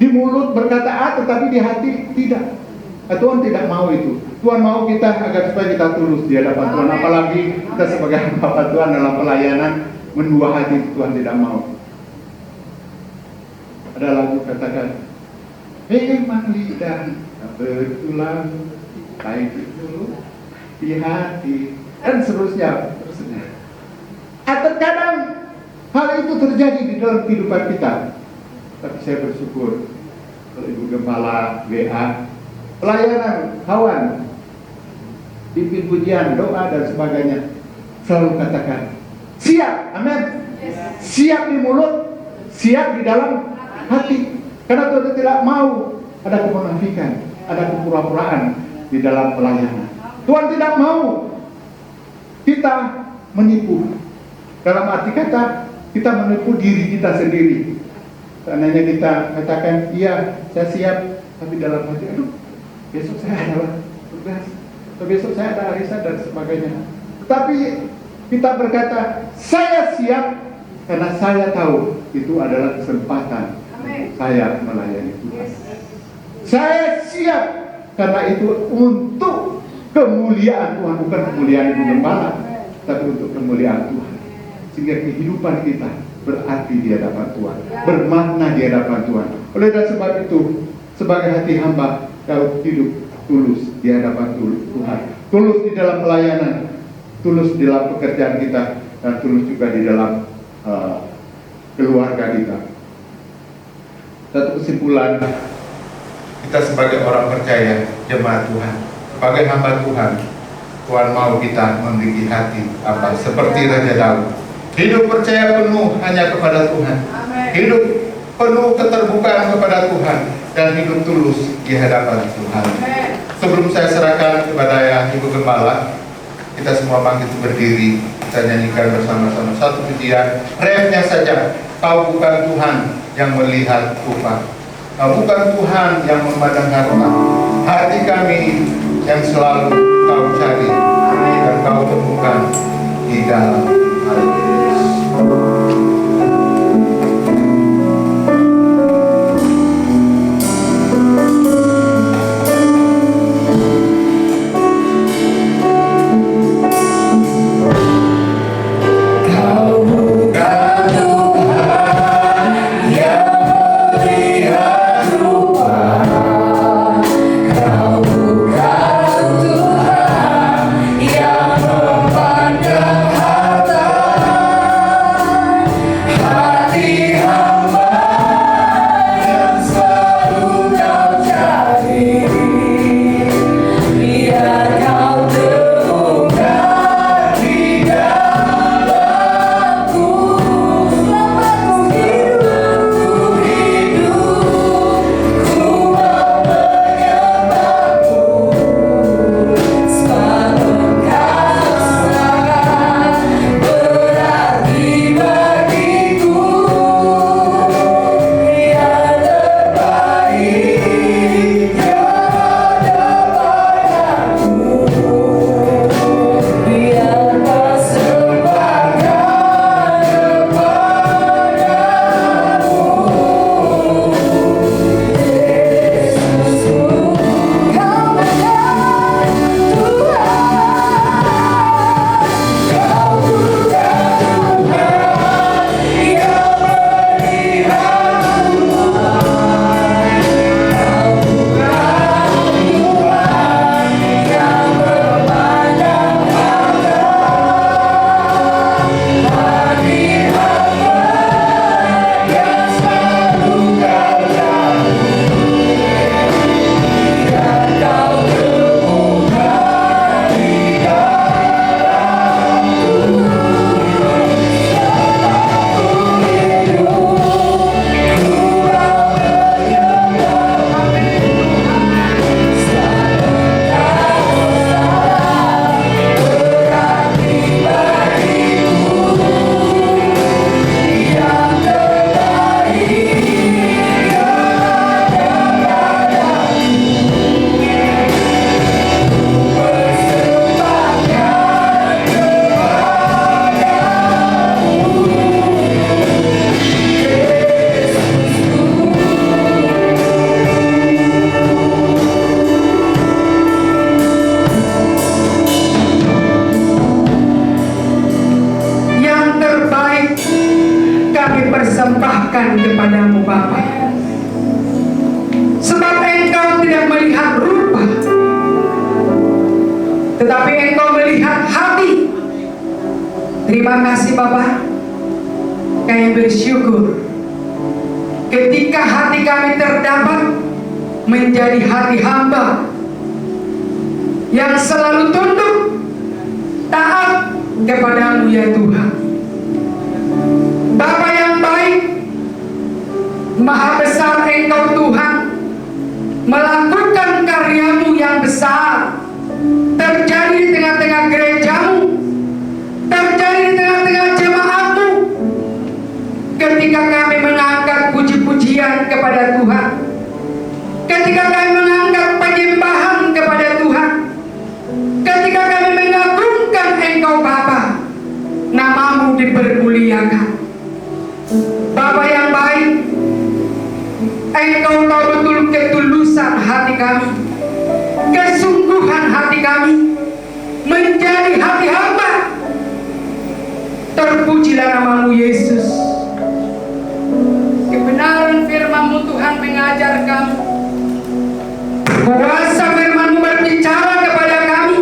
di mulut berkata A tetapi di hati tidak. Tuhan tidak mau itu. Tuhan mau kita agar supaya kita tulus di hadapan Tuhan. Apalagi kita sebagai hamba Tuhan dalam pelayanan, mendua hati, Tuhan tidak mau. Ada lagu katakan, memang lidah bertulang baik dulu di hati, dan seterusnya. Terkadang hal itu terjadi di dalam kehidupan kita. Tapi saya bersyukur kalau Ibu Gembala, WA, pelayanan, kawan, pimpin pujian, doa dan sebagainya, selalu katakan siap, amin. Siap di mulut, siap di dalam hati. Karena Tuhan tidak mau ada kemunafikan, ada kepura-puraan di dalam pelayanan. Tuhan tidak mau kita menipu. Dalam arti kata, kita menipu diri kita sendiri. Seandainya kita katakan, iya saya siap, tapi dalam hati, aduh besok saya adalah tugas, atau besok saya ada arisan dan sebagainya. Tetapi kita berkata, saya siap karena saya tahu itu adalah kesempatan saya melayani Tuhan. Saya siap karena itu untuk kemuliaan Tuhan, bukan kemuliaan Ibu Gembala, tapi untuk kemuliaan Tuhan. Sehingga kehidupan kita berarti di hadapan Tuhan, bermakna di hadapan Tuhan. Oleh sebab itu, sebagai hati hamba, Daud hidup tulus di hadapan Tuhan, tulus di dalam pelayanan, tulus di dalam pekerjaan kita, dan tulus juga di dalam keluarga kita. Satu kesimpulan, kita sebagai orang percaya, jemaat Tuhan, sebagai hamba Tuhan, Tuhan mau kita memiliki hati apa seperti Raja Daud. Hidup percaya penuh hanya kepada Tuhan. Hidup penuh keterbukaan kepada Tuhan, dan hidup tulus di hadapan Tuhan. Sebelum saya serahkan kepada Ibu Gembala, kita semua bangkit berdiri, kita nyanyikan bersama-sama satu pujian. Refnya saja, Kau bukan Tuhan yang melihat rupa, Kau bukan Tuhan yang memandang harta. Hati kami yang selalu Kau cari, dan Kau temukan di dalam hati. Yang memandang persembahkan kepadamu Bapa. Sebab Engkau tidak melihat rupa, tetapi Engkau melihat hati. Terima kasih Bapa. Kami bersyukur ketika hati kami terdapat menjadi hati hamba yang selalu tunduk taat kepadamu ya Tuhan. Bapa yang baik, maha besar Engkau Tuhan, melakukan karyamu yang besar terjadi di tengah-tengah gerejamu, terjadi di tengah-tengah jemaatmu. Ketika kami mengangkat puji-pujian kepada Tuhan, ketika kami mengangkat penyembahan kepada Tuhan, ketika kami mengagungkan Engkau Bapa, namamu dipermuliakan. Bapa yang baik, Engkau tahu betul ketulusan hati kami, kesungguhan hati kami menjadi hati hamba. Terpujilah namamu Yesus. Kebenaran firman-Mu Tuhan mengajar kami, kuasa firman-Mu berbicara kepada kami.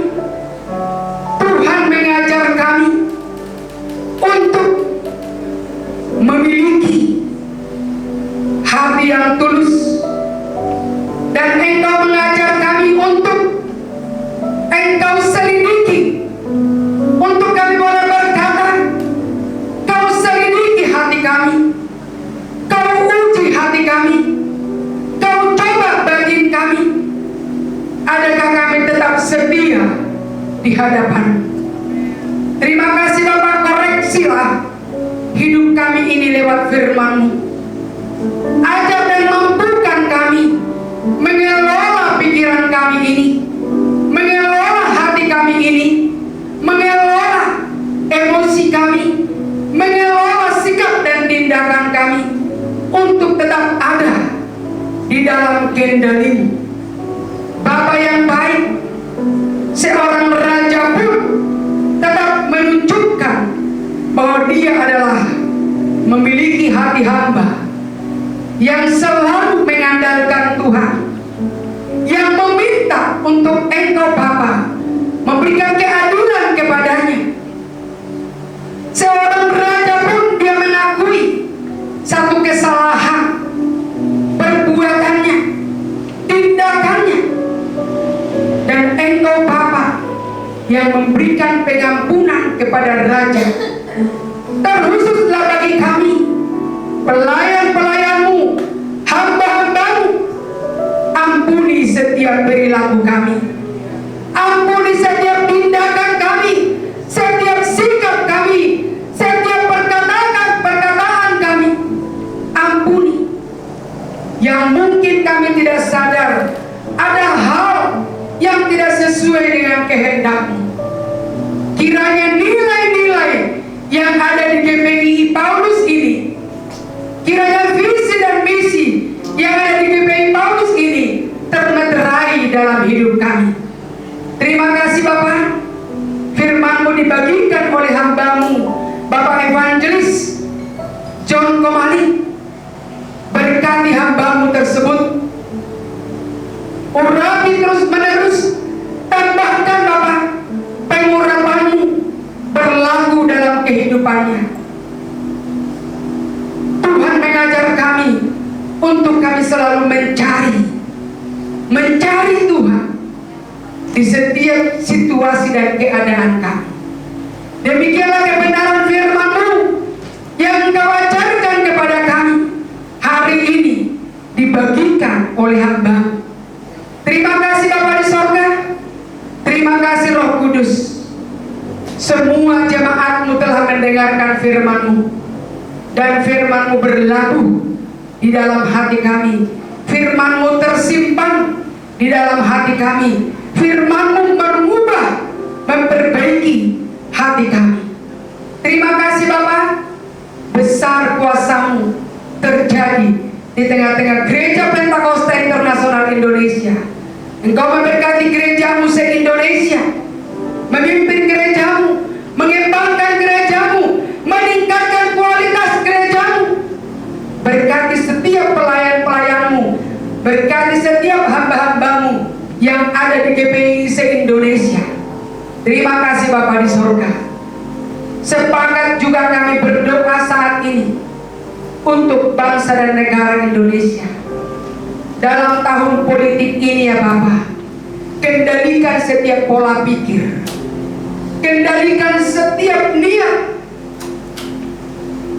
Tuhan mengajar kami untuk memiliki hati yang tulus, dan Engkau mengajar kami untuk Engkau selidiki, untuk kami boleh berkata, Kau selidiki hati kami, Kau uji hati kami, Kau coba batin kami, adakah kami tetap setia di hadapan. Terima kasih Bapak, koreksilah hidup kami ini lewat firman-Mu. Ajar dan mampukan kami mengelola pikiran kami ini, mengelola hati kami ini, mengelola emosi kami, mengelola sikap dan tindakan kami untuk tetap ada di dalam kendali-Mu. Bapa yang baik, seorang raja pun tetap menunjukkan bahwa dia adalah memiliki hati hamba yang selalu mengandalkan Tuhan, yang meminta untuk Engkau Bapa memberikan keadilan kepadanya. Seorang raja pun dia mengakui satu kesalahan perbuatannya, tindakannya, dan Engkau Bapa yang memberikan pengampunan kepada raja. Terkhususlah bagi kami, pelayan-pelayan-Mu, hamba-hamba-Mu, ampuni setiap perilaku kami, ampuni setiap tindakan kami, setiap sikap kami, setiap perkataan kami. Ampuni yang mungkin kami tidak sadar ada hal yang tidak sesuai dengan kehendak-Mu. Kiranya nilai-nilai yang ada di GPI Paulus ini, kiranya visi dan misi yang ada di GPI Paulus ini termeterai dalam hidup kami. Terima kasih Bapak, firman-Mu dibagikan oleh hamba-Mu Bapak Evangelis John Komali. Berkati hamba-Mu tersebut, urapi terus menerus, tambahkan Bapak pengurapan-Mu berlaku dalam kehidupannya. Tuhan mengajar kami untuk kami selalu mencari Tuhan di setiap situasi dan keadaan kami. Demikianlah kebenaran firman-Mu yang Engkau ajarkan kepada kami hari ini dibagikan oleh hamba. Terima kasih Bapa di sorga, terima kasih Roh Kudus. Semua jemaat-Mu telah mendengarkan firman-Mu, dan firman-Mu berlabuh di dalam hati kami. Firman-Mu tersimpan di dalam hati kami. Firman-Mu mengubah, memperbaiki hati kami. Terima kasih Bapa, besar kuasa-Mu terjadi di tengah-tengah Gereja Pentakosta Internasional Indonesia. Engkau memberkati gereja-Mu se-Indonesia, memimpin gereja-Mu, mengembangkan gereja-Mu, meningkatkan kualitas gereja-Mu, Berkati setiap hamba-hambamu yang ada di GPI se-Indonesia. Terima kasih Bapa di surga. Sepakat juga kami berdoa saat ini untuk bangsa dan negara Indonesia. Dalam tahun politik ini ya Bapa, kendalikan setiap pola pikir, kendalikan setiap niat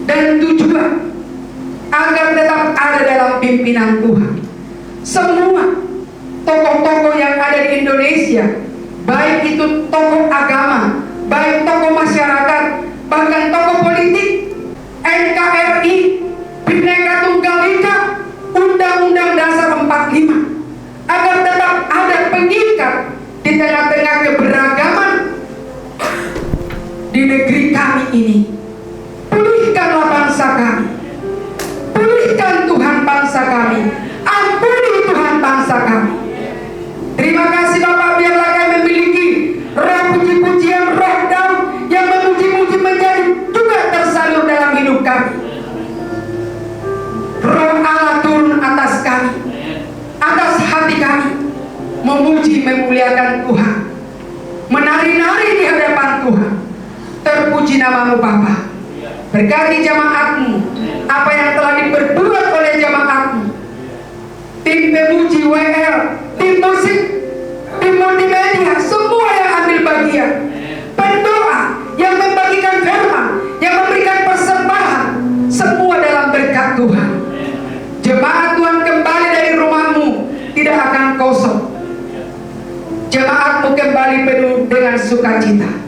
dan tujuan agar tetap ada dalam pimpinan Tuhan. Semua tokoh-tokoh yang ada di Indonesia, baik itu tokoh agama, baik tokoh masyarakat, bahkan tokoh politik, NKRI, Bhinneka Tunggal Ika, Undang-Undang Dasar 45, agar tetap ada pengikat di tengah-tengah keberagaman di negeri kami ini. Pulihkanlah bangsa kami, pulihkan Tuhan bangsa kami, ampuni Tuhan bangsa kami. Terima kasih Bapak, biarlah kami memiliki roh puji-pujian, roh daun yang memuji-muji menjadi juga tersalur dalam hidup kami. Roh Allah turun atas kami, atas hati kami, memuji memuliakan Tuhan, menari-nari di hadapan Tuhan. Terpuji namamu Bapa. Berkati jamaatmu, apa yang telah diperbuat oleh jamaatmu, tim pemuji WL, tim musik, tim multimedia, semua yang ambil bagian, pendoa yang membagikan firman, yang memberikan persembahan, semua dalam berkat Tuhan. Jemaat Tuhan kembali dari rumahmu tidak akan kosong. Jemaatmu kembali penuh dengan sukacita.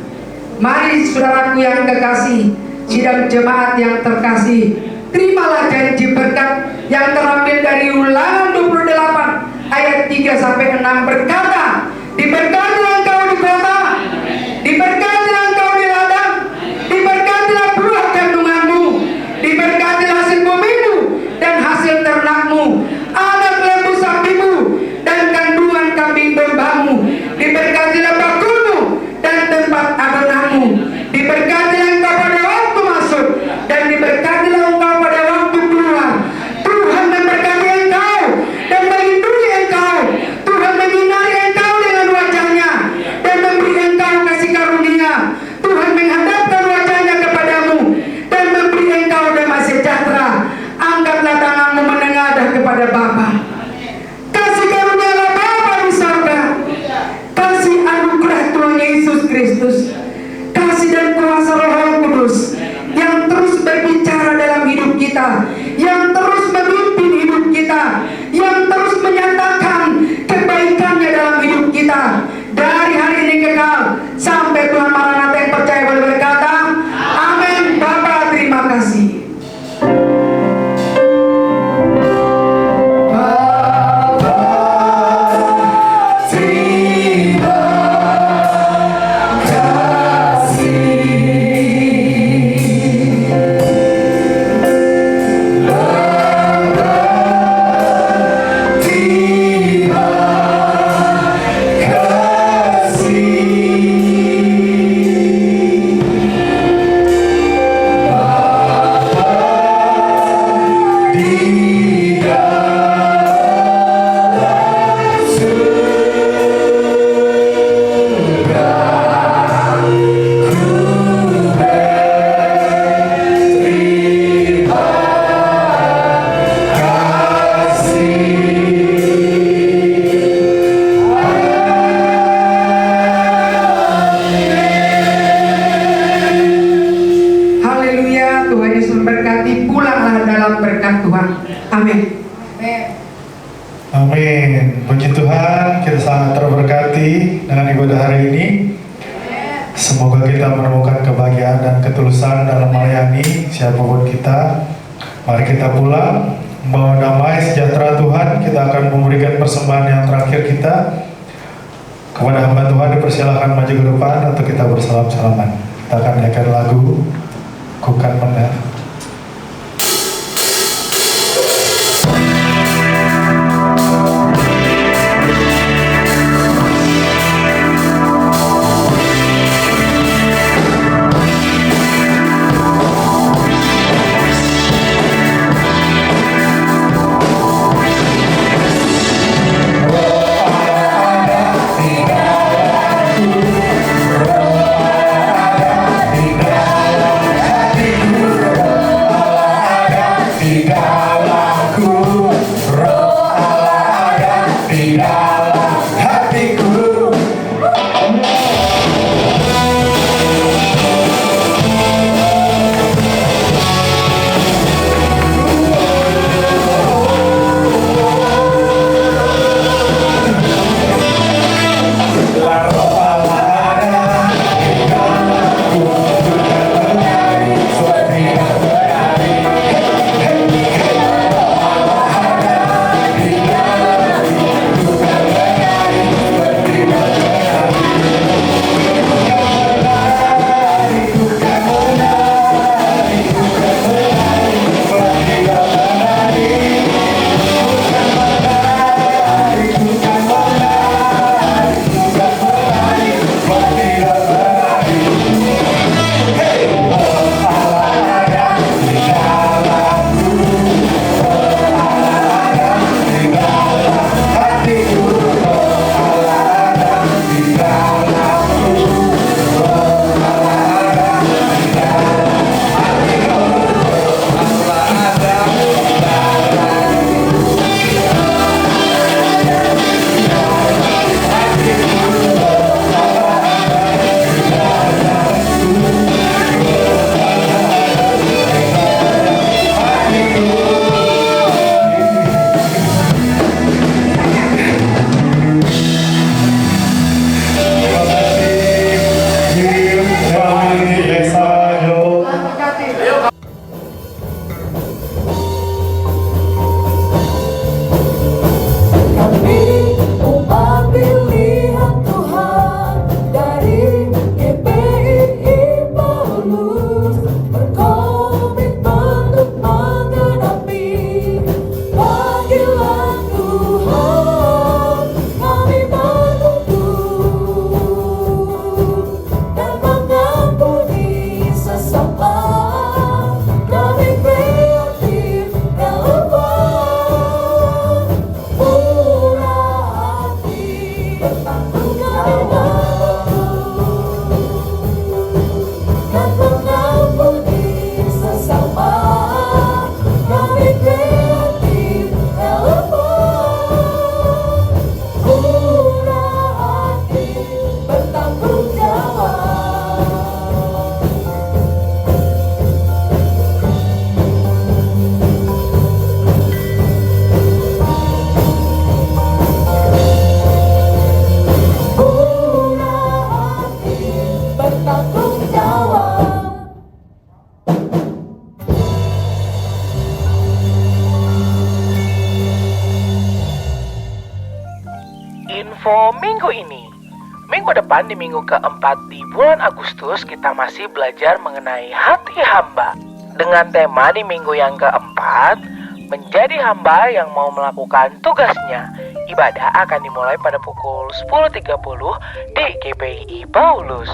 Mari saudaraku yang kekasih, sidang jemaat yang terkasih, terimalah janji berkat yang terambil dari Ulangan 28 ayat 3-6 berkata, diberkatilah engkau di kota, diberkatilah engkau di ladang, diberkatilah buah kandunganmu, diberkatilah hasil bumimu dan hasil ternakmu, anak lembu sapimu dan kandungan kambing dombamu, diberkatilah bakulmu dan tempat adonanmu, diberkatilah engkau pada waktu masuk dan diberkatilah engkau pada waktu keluar. Tuhan memberkati engkau dan melindungi engkau. Tuhan menyinari engkau dengan wajahnya dan memberi engkau kasih karunia. Tuhan menghadapkan wajahnya kepadamu dan memberi engkau damai sejahtera. Angkatlah tanganmu menengadah kepada Bapa. Kasih karunialah Bapa di surga, kasih anugerah Tuhan Yesus Kristus, kasih dan kuasa Roh Kudus yang terus berbicara dalam hidup kita, yang terus memimpin hidup kita, yang terus menyatakan kebaikannya dalam hidup kita dari hari ini kekal sampai Tuhan Maranatha yang percaya boleh berkata amin. Bapa, terima kasih. Amin. Puji Tuhan, kita sangat terberkati dengan ibadah hari ini. Semoga kita menemukan kebahagiaan dan ketulusan dalam melayani siapapun kita. Mari kita pulang membawa damai sejahtera Tuhan. Kita akan memberikan persembahan yang terakhir kita kepada hamba Tuhan. Dipersilakan maju ke depan untuk kita bersalam-salaman. Kita akan nyanyikan lagu Ku Kan Menang. minggu ini. Minggu depan di minggu keempat di bulan Agustus kita masih belajar mengenai hati hamba. Dengan tema di minggu yang keempat, menjadi hamba yang mau melakukan tugasnya. Ibadah akan dimulai pada pukul 10.30 di GPI Paulus.